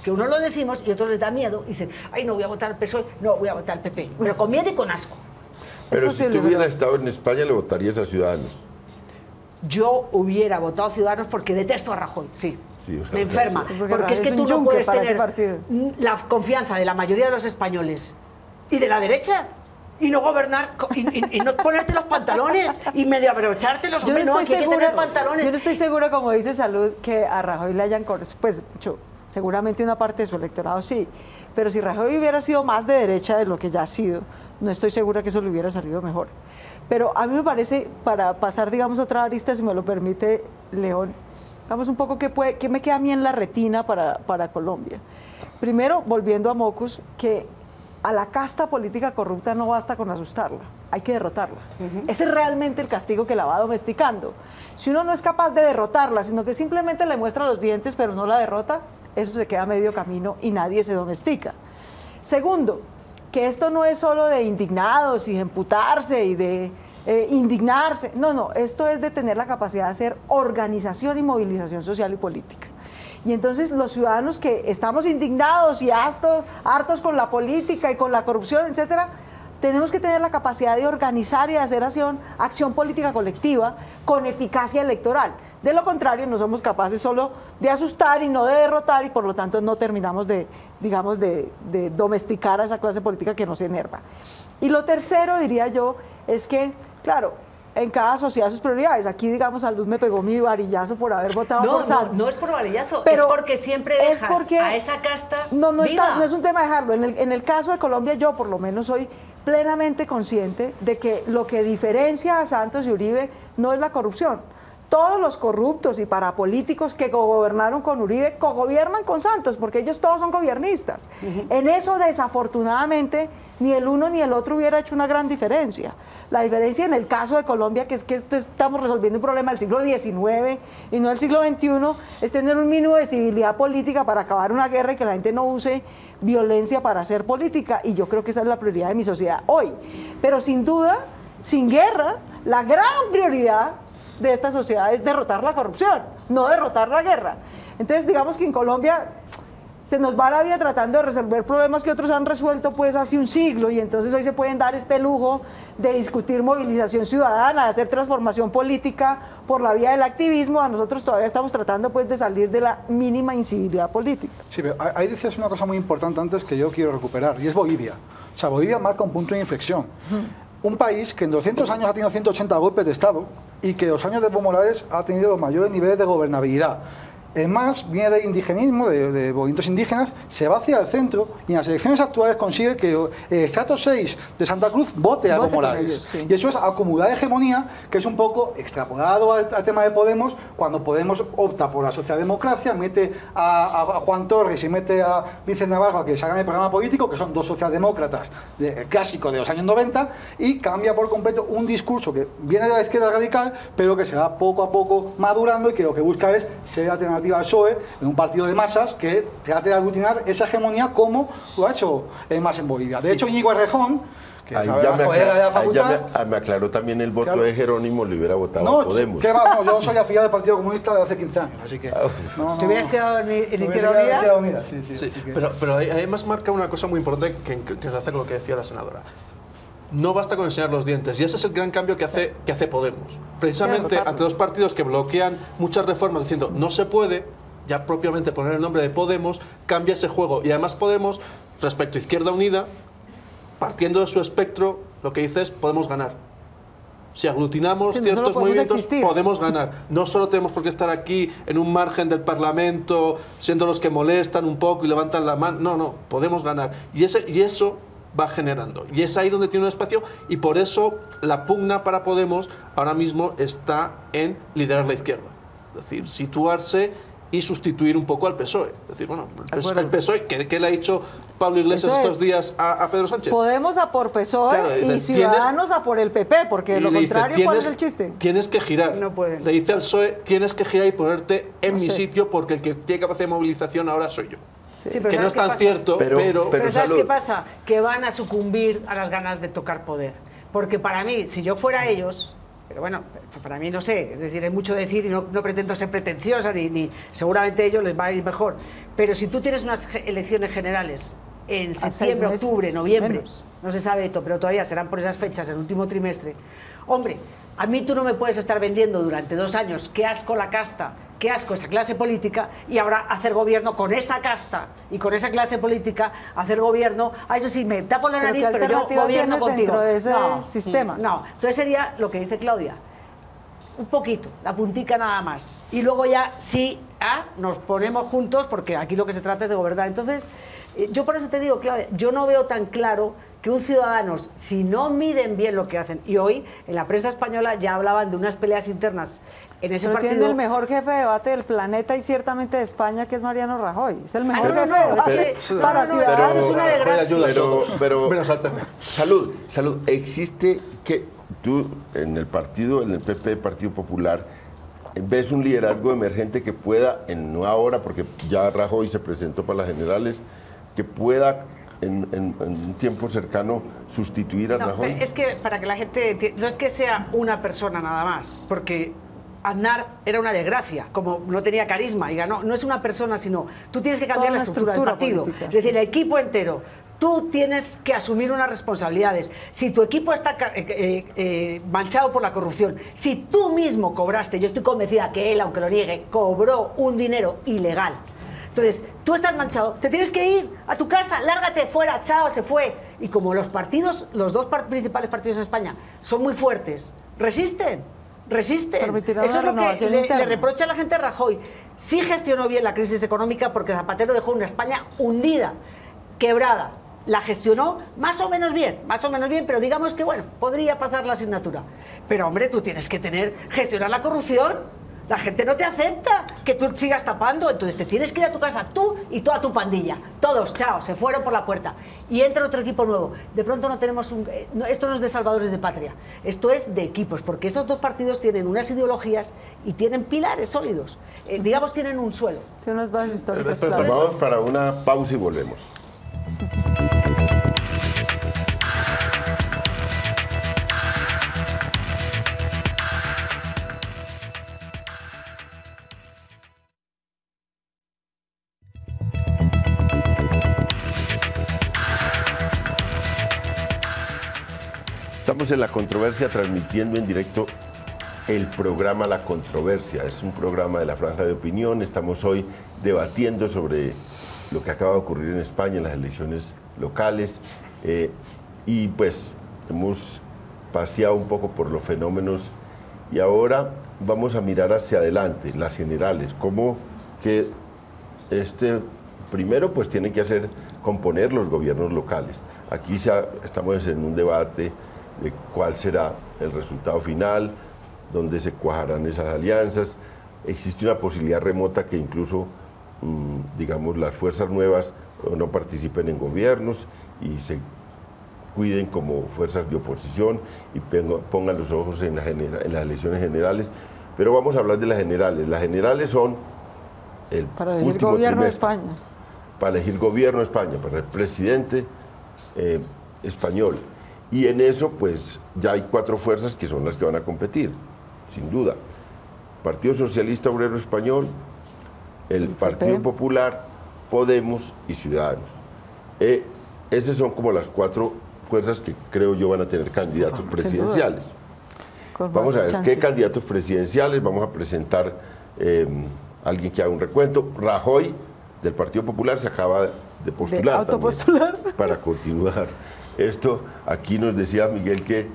Speaker 7: que uno lo decimos y otros les da miedo. Y dicen, ay, no voy a votar al PSOE, no, voy a votar al PP. Pero con miedo y con asco.
Speaker 2: Pero si
Speaker 6: posible,
Speaker 2: tú hubieras
Speaker 6: ¿verdad?
Speaker 2: estado en España, le votarías a Ciudadanos.
Speaker 7: Yo hubiera votado a Ciudadanos porque detesto a Rajoy, sí.
Speaker 2: Sí, o sea,
Speaker 7: Me enferma,
Speaker 6: sí. Porque
Speaker 7: porque es
Speaker 6: Rajoy
Speaker 7: que
Speaker 6: es
Speaker 7: tú
Speaker 6: un
Speaker 7: no
Speaker 6: yunque
Speaker 7: puedes
Speaker 6: para ese
Speaker 7: tener
Speaker 6: partido.
Speaker 7: la confianza de la mayoría de los españoles y de la derecha y no gobernar y no ponerte los pantalones y medio abrochártelos. Hombre, no, aquí hay que tener pantalones.
Speaker 6: yo no estoy segura, como dice Salud, que a Rajoy le hayan pues seguramente una parte de su electorado sí, pero si Rajoy hubiera sido más de derecha de lo que ya ha sido, no estoy segura que eso le hubiera salido mejor. Pero a mí me parece, para pasar, digamos, a otra arista, si me lo permite, León, digamos un poco qué me queda a mí en la retina para Colombia. Primero, volviendo a Mocus, que a la casta política corrupta no basta con asustarla, hay que derrotarla. Ese es realmente el castigo que la va domesticando. Si uno no es capaz de derrotarla, sino que simplemente le muestra los dientes pero no la derrota, eso se queda a medio camino y nadie se domestica. Segundo, que esto no es solo de indignados y de emputarse y de indignarse, no, esto es de tener la capacidad de hacer organización y movilización social y política. Y entonces los ciudadanos que estamos indignados y hartos con la política y con la corrupción, etcétera, tenemos que tener la capacidad de organizar y de hacer acción política colectiva con eficacia electoral. De lo contrario, no somos capaces solo de asustar y no de derrotar y por lo tanto no terminamos de domesticar a esa clase política que nos enerva. Y lo tercero, diría yo, es que, claro, en cada sociedad sus prioridades. Aquí, digamos, Salud me pegó mi varillazo por haber votado por Santos.
Speaker 7: No es por varillazo,
Speaker 6: Pero
Speaker 7: es porque siempre dejas a esa casta
Speaker 6: no
Speaker 7: viva.
Speaker 6: es un tema de dejarlo. En el caso de Colombia, yo por lo menos soy plenamente consciente de que lo que diferencia a Santos y Uribe no es la corrupción. Todos los corruptos y parapolíticos que cogobernaron con Uribe cogobiernan con Santos, porque ellos todos son gobiernistas. En eso, desafortunadamente, ni el uno ni el otro hubiera hecho una gran diferencia. La diferencia en el caso de Colombia, que es que estamos resolviendo un problema del siglo XIX y no del siglo XXI, es tener un mínimo de civilidad política para acabar una guerra y que la gente no use violencia para hacer política. Y yo creo que esa es la prioridad de mi sociedad hoy. Pero sin duda, sin guerra, la gran prioridad de esta sociedad es derrotar la corrupción, no derrotar la guerra. Entonces, digamos que en Colombia se nos va la vida tratando de resolver problemas que otros han resuelto pues hace un siglo y entonces hoy se pueden dar este lujo de discutir movilización ciudadana, de hacer transformación política por la vía del activismo. A nosotros todavía estamos tratando pues de salir de la mínima incivilidad política.
Speaker 3: Sí, pero ahí decías una cosa muy importante antes que yo quiero recuperar, y es Bolivia. O sea, Bolivia marca un punto de inflexión. Un país que en 200 años ha tenido 180 golpes de Estado y que en los años de Evo Morales ha tenido los mayores niveles de gobernabilidad. El MAS viene del indigenismo, de movimientos indígenas, se va hacia el centro y en las elecciones actuales consigue que el estrato 6 de Santa Cruz vote a Evo Morales.
Speaker 6: Ellos, sí.
Speaker 3: Y eso es acumular hegemonía, que es un poco extrapolado al tema de Podemos, cuando Podemos opta por la socialdemocracia, mete a Juan Torres y mete a Vicente Navarro a que salgan el programa político, que son dos socialdemócratas clásicos de los años 90, y cambia por completo un discurso que viene de la izquierda radical, pero que se va poco a poco madurando y que lo que busca es ser alternativa al PSOE en un partido de masas que trate de aglutinar esa hegemonía como lo ha hecho el MAS en Bolivia. De hecho, Íñigo Errejón, que
Speaker 2: Ahí
Speaker 3: es
Speaker 2: ya me,
Speaker 3: colega de la facultad...
Speaker 2: me aclaró también el voto
Speaker 3: Claro.
Speaker 2: de Jerónimo, le hubiera votado
Speaker 3: No,
Speaker 2: a Podemos.
Speaker 3: ¿qué va? No, yo soy afiliado del Partido Comunista de hace 15 años, así que... No,
Speaker 7: ¿Te hubieras quedado en
Speaker 3: me
Speaker 7: Izquierda
Speaker 3: hubiese quedado en
Speaker 7: Unida?
Speaker 3: Izquierda Unida, sí,
Speaker 4: Sí,
Speaker 3: así que-
Speaker 4: pero ahí además marca una cosa muy importante que se hace con lo que decía la senadora. No basta con enseñar los dientes, y ese es el gran cambio que hace Podemos. Precisamente
Speaker 6: derrotarlo.
Speaker 4: ante dos partidos que bloquean muchas reformas diciendo no se puede, ya propiamente poner el nombre de Podemos cambia ese juego. Y además Podemos, respecto a Izquierda Unida, partiendo de su espectro, lo que dice es podemos ganar. Si aglutinamos
Speaker 6: Sí, no solo
Speaker 4: ciertos
Speaker 6: podemos
Speaker 4: movimientos,
Speaker 6: existir.
Speaker 4: podemos ganar. No solo tenemos por qué estar aquí en un margen del Parlamento, siendo los que molestan un poco y levantan la mano. No, podemos ganar. Y eso va generando. Y es ahí donde tiene un espacio, y por eso la pugna para Podemos ahora mismo está en liderar la izquierda. Es decir, situarse y sustituir un poco al PSOE. Es decir, bueno, el PSOE, ¿qué le ha dicho Pablo Iglesias
Speaker 6: Eso
Speaker 4: estos
Speaker 6: es.
Speaker 4: días a Pedro Sánchez?
Speaker 6: Podemos a por PSOE
Speaker 4: Claro,
Speaker 6: y
Speaker 4: dices,
Speaker 6: Ciudadanos a por el PP, porque de
Speaker 4: Y
Speaker 6: lo
Speaker 4: le dice,
Speaker 6: contrario, ¿cuál es el chiste?
Speaker 4: Tienes que girar.
Speaker 5: No pueden.
Speaker 4: Le dice al PSOE, tienes que girar y ponerte en
Speaker 6: No
Speaker 4: mi
Speaker 6: sé.
Speaker 4: sitio porque el que tiene capacidad de movilización ahora soy yo.
Speaker 5: Sí,
Speaker 4: que
Speaker 5: pero
Speaker 4: no es
Speaker 5: ¿sabes qué
Speaker 4: tan
Speaker 5: pasa?
Speaker 4: cierto,
Speaker 5: Pero ¿sabes
Speaker 2: Salud.
Speaker 5: qué pasa? Que van a sucumbir a las ganas de tocar poder. Porque para mí, si yo fuera ellos, pero bueno, para mí no sé, es decir, es mucho decir y no pretendo ser pretenciosa, ni seguramente a ellos les va a ir mejor. Pero si tú tienes unas elecciones generales en septiembre, octubre, noviembre, no se sabe esto, pero todavía serán por esas fechas, el último trimestre. Hombre, a mí tú no me puedes estar vendiendo durante 2 años qué asco la casta, qué asco esa clase política, y ahora hacer gobierno con esa casta y con esa clase política, hacer gobierno, eso sí, me tapo la nariz, pero yo gobierno contigo.
Speaker 6: Dentro de ese sistema?
Speaker 5: No, entonces sería lo que dice Claudia, un poquito, la puntica nada más, y luego ya sí, nos ponemos juntos, porque aquí lo que se trata es de gobernar. Entonces, yo por eso te digo, Claudia, yo no veo tan claro que un ciudadano, si no miden bien lo que hacen, y hoy en la prensa española ya hablaban de unas peleas internas en ese partido.
Speaker 6: Tiene el mejor jefe de debate del planeta y ciertamente de España, que es Mariano Rajoy. Es el mejor jefe de debate para ciudadanos.
Speaker 5: Es una desgracia.
Speaker 2: Salud. Existe que tú en el partido, en el PP, Partido Popular, ves un liderazgo emergente que pueda, no ahora, porque ya Rajoy se presentó para las generales, que pueda en un tiempo cercano sustituir a Rajoy.
Speaker 5: Es que para que la gente no es que sea una persona nada más, porque Aznar era una desgracia, como no tenía carisma y ganó. No es una persona, sino tú tienes que cambiar la estructura del partido, política, es decir, el equipo entero. Tú tienes que asumir unas responsabilidades. Si tu equipo está manchado por la corrupción, si tú mismo cobraste, yo estoy convencida que él, aunque lo niegue, cobró un dinero ilegal. Entonces, tú estás manchado, te tienes que ir a tu casa, lárgate, fuera, chao, se fue. Y como los partidos, los dos principales partidos en España, son muy fuertes, resisten. Eso es lo que le reprocha a la gente a Rajoy. Sí gestionó bien la crisis económica porque Zapatero dejó una España hundida, quebrada. La gestionó más o menos bien, pero digamos que, bueno, podría pasar la asignatura. Pero, hombre, tú tienes que gestionar la corrupción. La gente no te acepta que tú sigas tapando, entonces te tienes que ir a tu casa, tú y toda tu pandilla. Todos, chao, se fueron por la puerta. Y entra otro equipo nuevo. De pronto no tenemos esto no es de salvadores de patria, esto es de equipos, porque esos dos partidos tienen unas ideologías y tienen pilares sólidos. Digamos, tienen un suelo.
Speaker 6: Tienen unas bases históricas
Speaker 2: claras. Vamos para una pausa y volvemos. Estamos en La Controversia transmitiendo en directo el programa La Controversia. Es un programa de la Franja de Opinión. Estamos hoy debatiendo sobre lo que acaba de ocurrir en España en las elecciones locales y pues hemos paseado un poco por los fenómenos y ahora vamos a mirar hacia adelante, las generales, cómo que primero pues tiene que componer los gobiernos locales. Aquí estamos en un debate de cuál será el resultado final, dónde se cuajarán esas alianzas. Existe una posibilidad remota que incluso, digamos, las fuerzas nuevas no participen en gobiernos y se cuiden como fuerzas de oposición y pongan los ojos en las elecciones generales. Pero vamos a hablar de las generales. Las generales son el
Speaker 6: para elegir
Speaker 2: último
Speaker 6: gobierno
Speaker 2: trimestre.
Speaker 6: de España.
Speaker 2: Para elegir gobierno de España, para el presidente español. Y en eso, pues, ya hay 4 fuerzas que son las que van a competir, sin duda. Partido Socialista Obrero Español, el Partido Popular, Podemos y Ciudadanos. Esas son como las 4 fuerzas que creo yo van a tener candidatos presidenciales. Vamos a ver qué candidatos presidenciales. Vamos a presentar alguien que haga un recuento. Rajoy, del Partido Popular, se acaba de postular también, para continuar. Esto, aquí nos decía Miguel que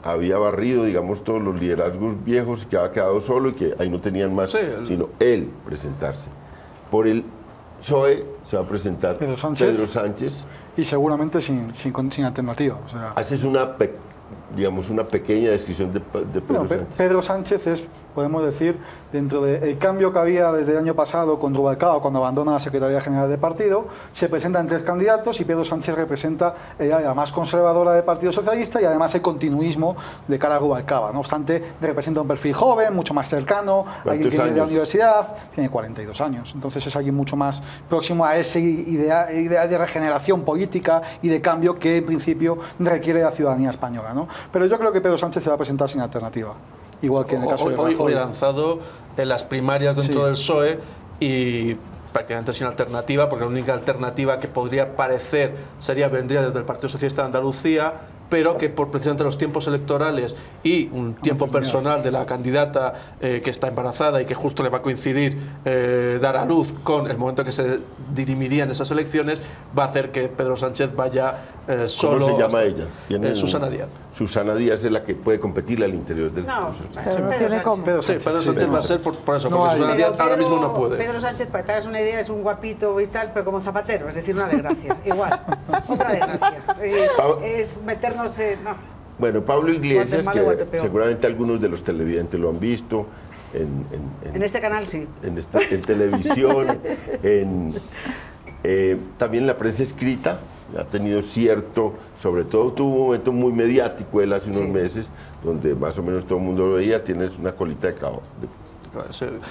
Speaker 2: había barrido, digamos, todos los liderazgos viejos, que había quedado solo y que ahí no tenían más, sino él presentarse. Por el PSOE se va a presentar Pedro Sánchez.
Speaker 3: Y seguramente sin alternativa. O sea,
Speaker 2: haces una pequeña descripción de Pedro Sánchez.
Speaker 3: Pedro Sánchez es, podemos decir, dentro del cambio que había desde el año pasado con Rubalcaba, cuando abandona la Secretaría General del partido, se presentan 3 candidatos y Pedro Sánchez representa el área más conservadora del Partido Socialista y además el continuismo de cara a Rubalcaba. No obstante, representa un perfil joven, mucho más cercano, alguien que viene de la universidad, tiene 42 años, entonces es alguien mucho más próximo a ese idea de regeneración política y de cambio que en principio requiere la ciudadanía española, ¿no? Pero yo creo que Pedro Sánchez se va a presentar sin alternativa, igual que en el caso de Rajoy.
Speaker 4: Hoy lanzado en las primarias dentro del PSOE y prácticamente sin alternativa, porque la única alternativa que podría parecer vendría desde el Partido Socialista de Andalucía, pero que por precisamente los tiempos electorales y un tiempo personal de la candidata que está embarazada y que justo le va a coincidir dar a luz con el momento que se dirimirían esas elecciones, va a hacer que Pedro Sánchez vaya solo.
Speaker 2: ¿Cómo se llama ella?
Speaker 4: Susana Díaz.
Speaker 2: Susana Díaz es la que puede competir al interior del
Speaker 5: No,
Speaker 6: Pero no tiene cómo.
Speaker 3: Pedro
Speaker 4: Sí,
Speaker 3: Sánchez,
Speaker 4: Pedro Sánchez va a ser por eso, porque Susana Díaz ahora mismo no puede.
Speaker 5: Pedro Sánchez, para que te hagas una idea, es un guapito y tal, pero como Zapatero, es decir, una desgracia. Igual, otra desgracia. Es meternos en... No.
Speaker 2: Bueno, Pablo Iglesias,
Speaker 5: Igual de malo, igual de
Speaker 2: que
Speaker 5: peor.
Speaker 2: seguramente algunos de los televidentes lo han visto
Speaker 5: En este canal sí.
Speaker 2: en televisión, también en la prensa escrita, ha tenido cierto, sobre todo tuvo un momento muy mediático él hace unos meses, donde más o menos todo el mundo lo veía, tienes una colita de caballo.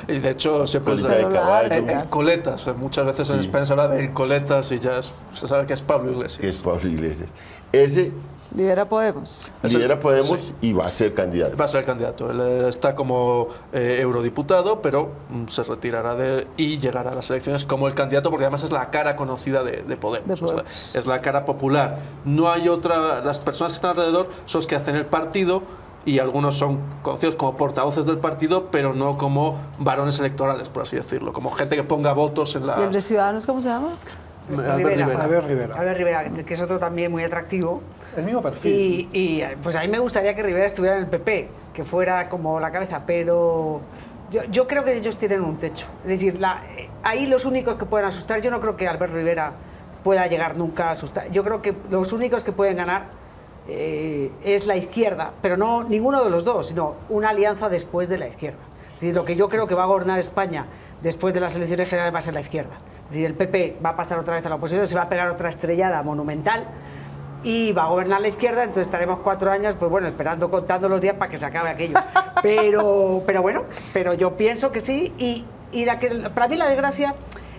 Speaker 4: Y de hecho siempre
Speaker 2: Colita de caballo.
Speaker 4: el coletas, muchas veces en España se habla de el coletas y ya se sabe que es Pablo Iglesias.
Speaker 2: Que es Pablo Iglesias. Ese
Speaker 6: Lidera Podemos.
Speaker 2: lidera Podemos y va a ser candidato.
Speaker 4: Va a ser el candidato. Él está como eurodiputado, pero se retirará y llegará a las elecciones como el candidato, porque además es la cara conocida de Podemos. O sea, es la cara popular. No hay otra. Las personas que están alrededor son los que hacen el partido y algunos son conocidos como portavoces del partido, pero no como varones electorales, por así decirlo, como gente que ponga votos en la.
Speaker 6: ¿Y el de Ciudadanos cómo se llama?
Speaker 5: Albert Rivera, que es otro también muy atractivo.
Speaker 3: El mismo perfil.
Speaker 5: Y pues a mí me gustaría que Rivera estuviera en el PP, que fuera como la cabeza, pero yo creo que ellos tienen un techo. Es decir, ahí los únicos que pueden asustar, yo no creo que Albert Rivera pueda llegar nunca a asustar. Yo creo que los únicos que pueden ganar es la izquierda, pero no ninguno de los dos, sino una alianza después de la izquierda. Es decir, lo que yo creo que va a gobernar España después de las elecciones generales va a ser la izquierda. Es decir, el PP va a pasar otra vez a la oposición, se va a pegar otra estrellada monumental y va a gobernar la izquierda, entonces estaremos 4 años, pues bueno, esperando, contando los días para que se acabe aquello. Pero bueno, pero yo pienso que sí, y para mí la desgracia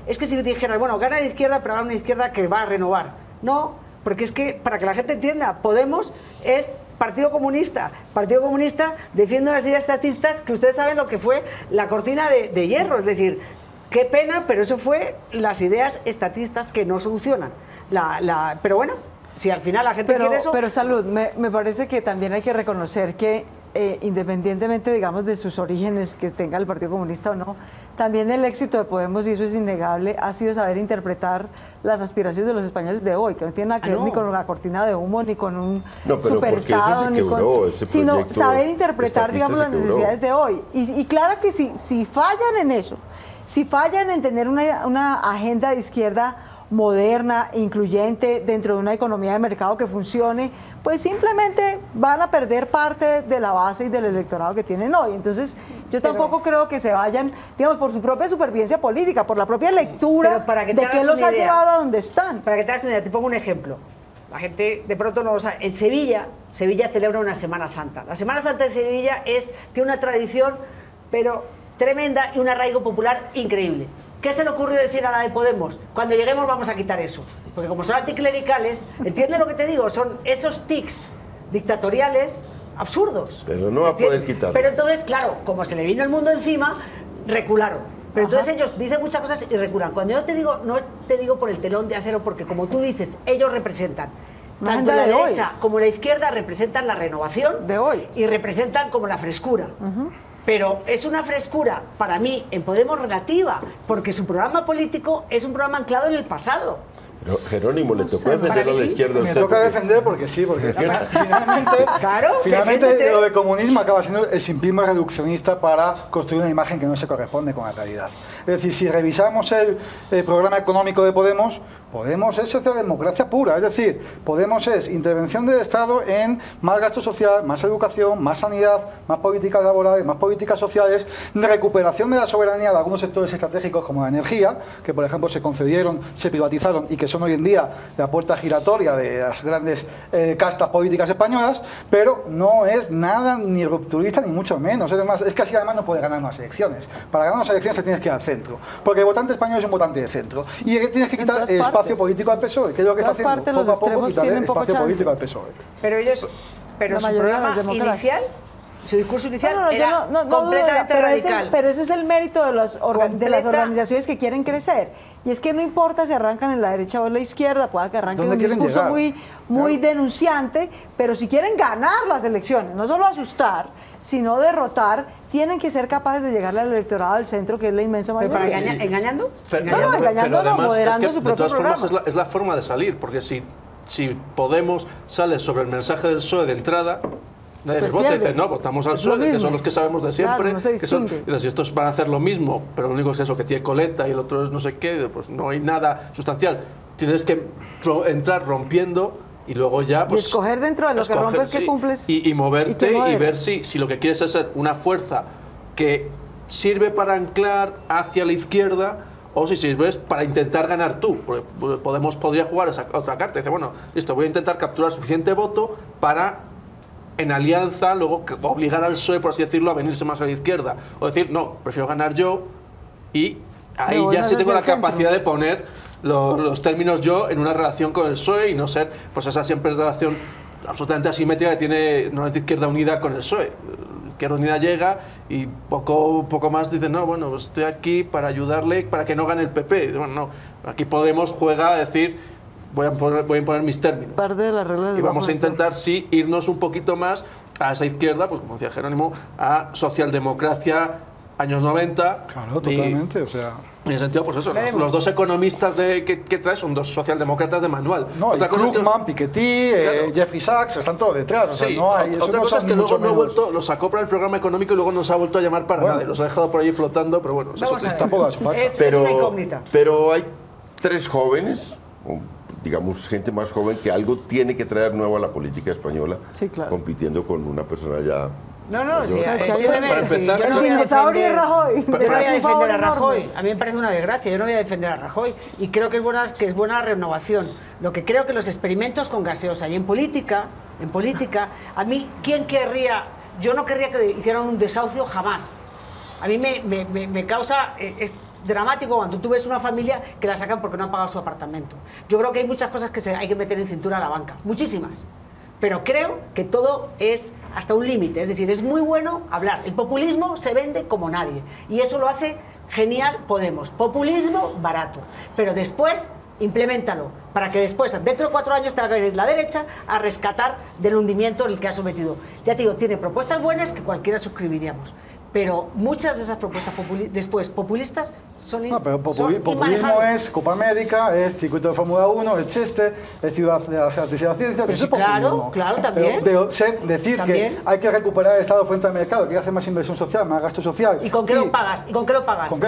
Speaker 5: es que si dijeras, bueno, gana la izquierda, pero gana una izquierda que va a renovar. No, porque es que, para que la gente entienda, Podemos es Partido Comunista. Partido Comunista defiende unas ideas estatistas que ustedes saben lo que fue la cortina de hierro, es decir, qué pena, pero eso fue las ideas estatistas que no solucionan. Pero bueno, si al final la gente quiere eso...
Speaker 6: Pero Salud, me parece que también hay que reconocer que independientemente, digamos, de sus orígenes que tenga el Partido Comunista o no, también el éxito de Podemos, y eso es innegable, ha sido saber interpretar las aspiraciones de los españoles de hoy, que no tiene nada que ver ni con una cortina de humo, ni con un superestado, ni con... sino saber interpretar, digamos, las necesidades de hoy. Y claro que si fallan en eso, si fallan en tener una agenda de izquierda moderna, incluyente, dentro de una economía de mercado que funcione, pues simplemente van a perder parte de la base y del electorado que tienen hoy. Entonces, yo tampoco creo que se vayan, digamos, por su propia supervivencia política, por la propia lectura de qué los ha llevado a donde están.
Speaker 5: Para que te hagas una idea, te pongo un ejemplo. La gente de pronto no lo sabe. En Sevilla celebra una Semana Santa. La Semana Santa de Sevilla tiene una tradición, pero tremenda, y un arraigo popular increíble. ¿Qué se le ocurrió decir a la de Podemos? Cuando lleguemos vamos a quitar eso. Porque como son anticlericales, ¿entiendes lo que te digo? Son esos tics dictatoriales absurdos.
Speaker 2: Pero no va a poder quitarlo.
Speaker 5: Pero entonces, claro, como se le vino el mundo encima, recularon. Pero entonces ellos dicen muchas cosas y reculan. Cuando yo te digo, no te digo por el telón de acero, porque como tú dices, ellos representan tanto la derecha como la izquierda, representan la renovación
Speaker 6: de hoy
Speaker 5: y representan como la frescura. Pero es una frescura, para mí, en Podemos relativa, porque su programa político es un programa anclado en el pasado.
Speaker 2: Pero Jerónimo, le tocó defenderlo a la izquierda.
Speaker 3: Me toca defender porque finalmente lo de comunismo acaba siendo el simplismo reduccionista para construir una imagen que no se corresponde con la realidad. Es decir, si revisamos el programa económico de Podemos, Podemos es socialdemocracia pura, es decir, Podemos es intervención del Estado en más gasto social, más educación, más sanidad, más políticas laborales, más políticas sociales, recuperación de la soberanía de algunos sectores estratégicos como la energía, que por ejemplo se concedieron, se privatizaron y que son hoy en día la puerta giratoria de las grandes castas políticas españolas, pero no es nada ni rupturista ni mucho menos. Es que así además no puede ganar unas elecciones. Para ganar unas elecciones se tienes que ir al centro, porque el votante español es un votante de centro y tienes que quitar el espacio político al PSOE, que es lo que está haciendo poco a poco, quitar el espacio político al PSOE.
Speaker 5: Pero su programa inicial, su discurso inicial era completamente radical.
Speaker 6: Pero ese es el mérito de las organizaciones que quieren crecer. Y es que no importa si arrancan en la derecha o en la izquierda, pueda que arranquen un discurso muy denunciante, pero si quieren ganar las elecciones, no solo asustar, sino derrotar, tienen que ser capaces de llegarle al electorado del centro, que es la inmensa mayoría.
Speaker 5: ¿Pero para engañando?
Speaker 6: Engañando no, moderando su propio programa.
Speaker 4: De todas formas es la forma de salir, porque si Podemos sale sobre el mensaje del PSOE de entrada, pues dice, no, votamos al PSOE, que son los que sabemos de siempre.
Speaker 6: Claro, no
Speaker 4: si estos van a hacer lo mismo, pero lo único es eso, que tiene coleta y el otro es no sé qué, pues no hay nada sustancial. Tienes que entrar rompiendo y luego ya pues,
Speaker 6: y escoger dentro de lo que rompes, que cumples
Speaker 4: y moverte y ver si lo que quieres es ser una fuerza que sirve para anclar hacia la izquierda o si sirves para intentar ganar tú. Podemos podría jugar esa otra carta. Dice, bueno, listo, voy a intentar capturar suficiente voto para, en alianza, luego obligar al PSOE, por así decirlo, a venirse más a la izquierda. O decir, no, prefiero ganar yo y ahí ya sí tengo la capacidad de poner los términos yo en una relación con el PSOE y no ser pues esa siempre relación absolutamente asimétrica que tiene normalmente Izquierda Unida con el PSOE. Izquierda Unida llega y poco más dice, no, bueno, pues estoy aquí para ayudarle para que no gane el PP. Bueno, no, aquí Podemos juega a decir, voy a imponer mis términos.
Speaker 6: Parte de las reglas
Speaker 4: y vamos a intentar, sí, irnos un poquito más a esa izquierda, pues como decía Jerónimo, a socialdemocracia años 90.
Speaker 3: Claro, totalmente, o sea...
Speaker 4: En ese sentido, pues eso, los dos economistas que trae son dos socialdemócratas de manual.
Speaker 3: No, otra cosa Krugman, Piketty, claro. Jeffrey Sachs, están todos detrás. O sea,
Speaker 4: sí,
Speaker 3: no hay,
Speaker 4: otra cosa es que luego no ha vuelto, los sacó para el programa económico y luego no se ha vuelto a llamar para nada. Los ha dejado por ahí flotando, pero bueno, eso
Speaker 3: tampoco hace falta.
Speaker 5: Es una incógnita.
Speaker 2: Pero hay tres jóvenes, digamos gente más joven, que algo tiene que traer nuevo a la política española,
Speaker 6: sí, claro,
Speaker 2: compitiendo con una persona ya...
Speaker 5: No, sí,
Speaker 6: para empezar,
Speaker 5: yo no voy a defender a Rajoy.
Speaker 6: Enorme.
Speaker 5: A mí me parece una desgracia, yo no voy a defender a Rajoy. Y creo que es buena renovación. Lo que creo que los experimentos con gaseosa y en política, a mí, ¿quién querría? Yo no querría que hicieran un desahucio jamás. A mí me causa... es dramático cuando tú ves una familia que la sacan porque no han pagado su apartamento. Yo creo que hay muchas cosas que hay que meter en cintura a la banca, muchísimas. Pero creo que todo es hasta un límite, es decir, es muy bueno hablar. El populismo se vende como nadie y eso lo hace genial Podemos. Populismo barato, pero después implementalo para que después, dentro de 4 años, tenga que venir la derecha a rescatar del hundimiento en el que ha sometido. Ya te digo, tiene propuestas buenas que cualquiera suscribiríamos. Pero muchas de esas propuestas populistas son
Speaker 3: populismo es Copa América, es circuito de Fórmula 1, es Chester, es Ciudad de las Artes y las Ciencias. Eso es populismo.
Speaker 5: Claro, también.
Speaker 3: Decir ¿también? Que hay que recuperar el Estado frente al mercado, que hay que hacer más inversión social, más gasto social.
Speaker 5: ¿Y con qué lo pagas? ¿Con qué lo pagas?
Speaker 3: ¿Con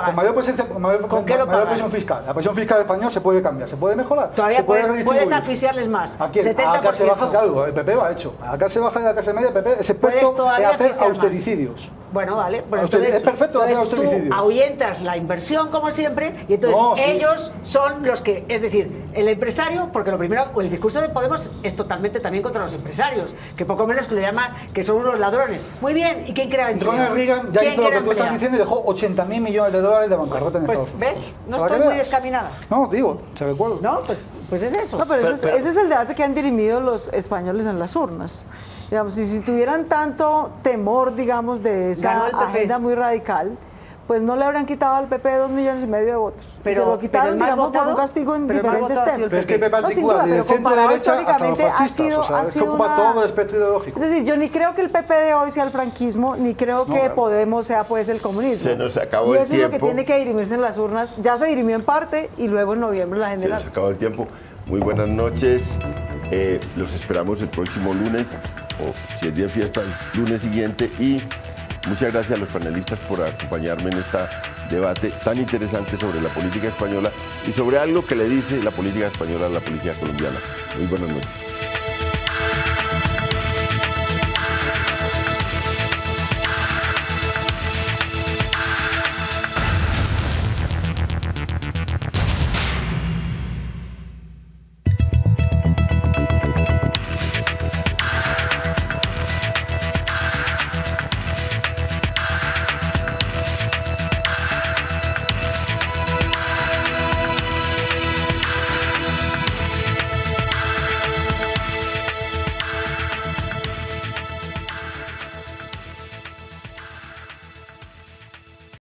Speaker 3: mayor presión fiscal. La presión fiscal española se puede cambiar, se puede mejorar.
Speaker 5: Todavía puedes asfixiarles más.
Speaker 3: ¿A quién? 70%. A la clase baja, claro, el PP lo ha hecho. A la clase baja y a la clase media, el PP es experto en hacer austericidios.
Speaker 5: Bueno, vale. Pero
Speaker 3: es perfecto hacer austericidios.
Speaker 5: Tú ahuyentas la inversión, como siempre, y entonces ellos son los que... Es decir, el empresario, porque lo primero, el discurso de Podemos es totalmente también contra los empresarios, que poco menos que le llama que son unos ladrones. Muy bien, ¿y quién crea empleo?
Speaker 3: Ronald Reagan ya hizo lo que tú estás diciendo y dejó 80.000 millones de dólares de bancarrota en Estados Unidos.
Speaker 5: ¿Ves? No estoy muy descaminada.
Speaker 3: No, digo, te recuerdo.
Speaker 5: No, pues es eso.
Speaker 6: No, pero ese es el debate que han dirimido los españoles en las urnas. Digamos, si tuvieran tanto temor, digamos, de esa agenda muy radical, pues no le habrían quitado al PP 2,5 millones de votos.
Speaker 5: Pero
Speaker 6: se lo quitaron, digamos, por un castigo en diferentes temas.
Speaker 3: Pero es que el PP particular, desde el centro derecha hasta los fascistas, o sea, es que ocupa todo el espectro ideológico.
Speaker 6: Es decir, yo ni creo que el PP de hoy sea el franquismo, ni creo que Podemos sea pues el comunismo.
Speaker 2: Se nos acabó el tiempo.
Speaker 6: Y eso es lo que tiene que dirimirse en las urnas. Ya se dirimió en parte y luego en noviembre la general.
Speaker 2: Se nos acabó el tiempo. Muy buenas noches. Los esperamos el próximo lunes, o si es día de fiesta, el lunes siguiente. Y muchas gracias a los panelistas por acompañarme en esta debate tan interesante sobre la política española y sobre algo que le dice la política española a la política colombiana. Muy buenas noches.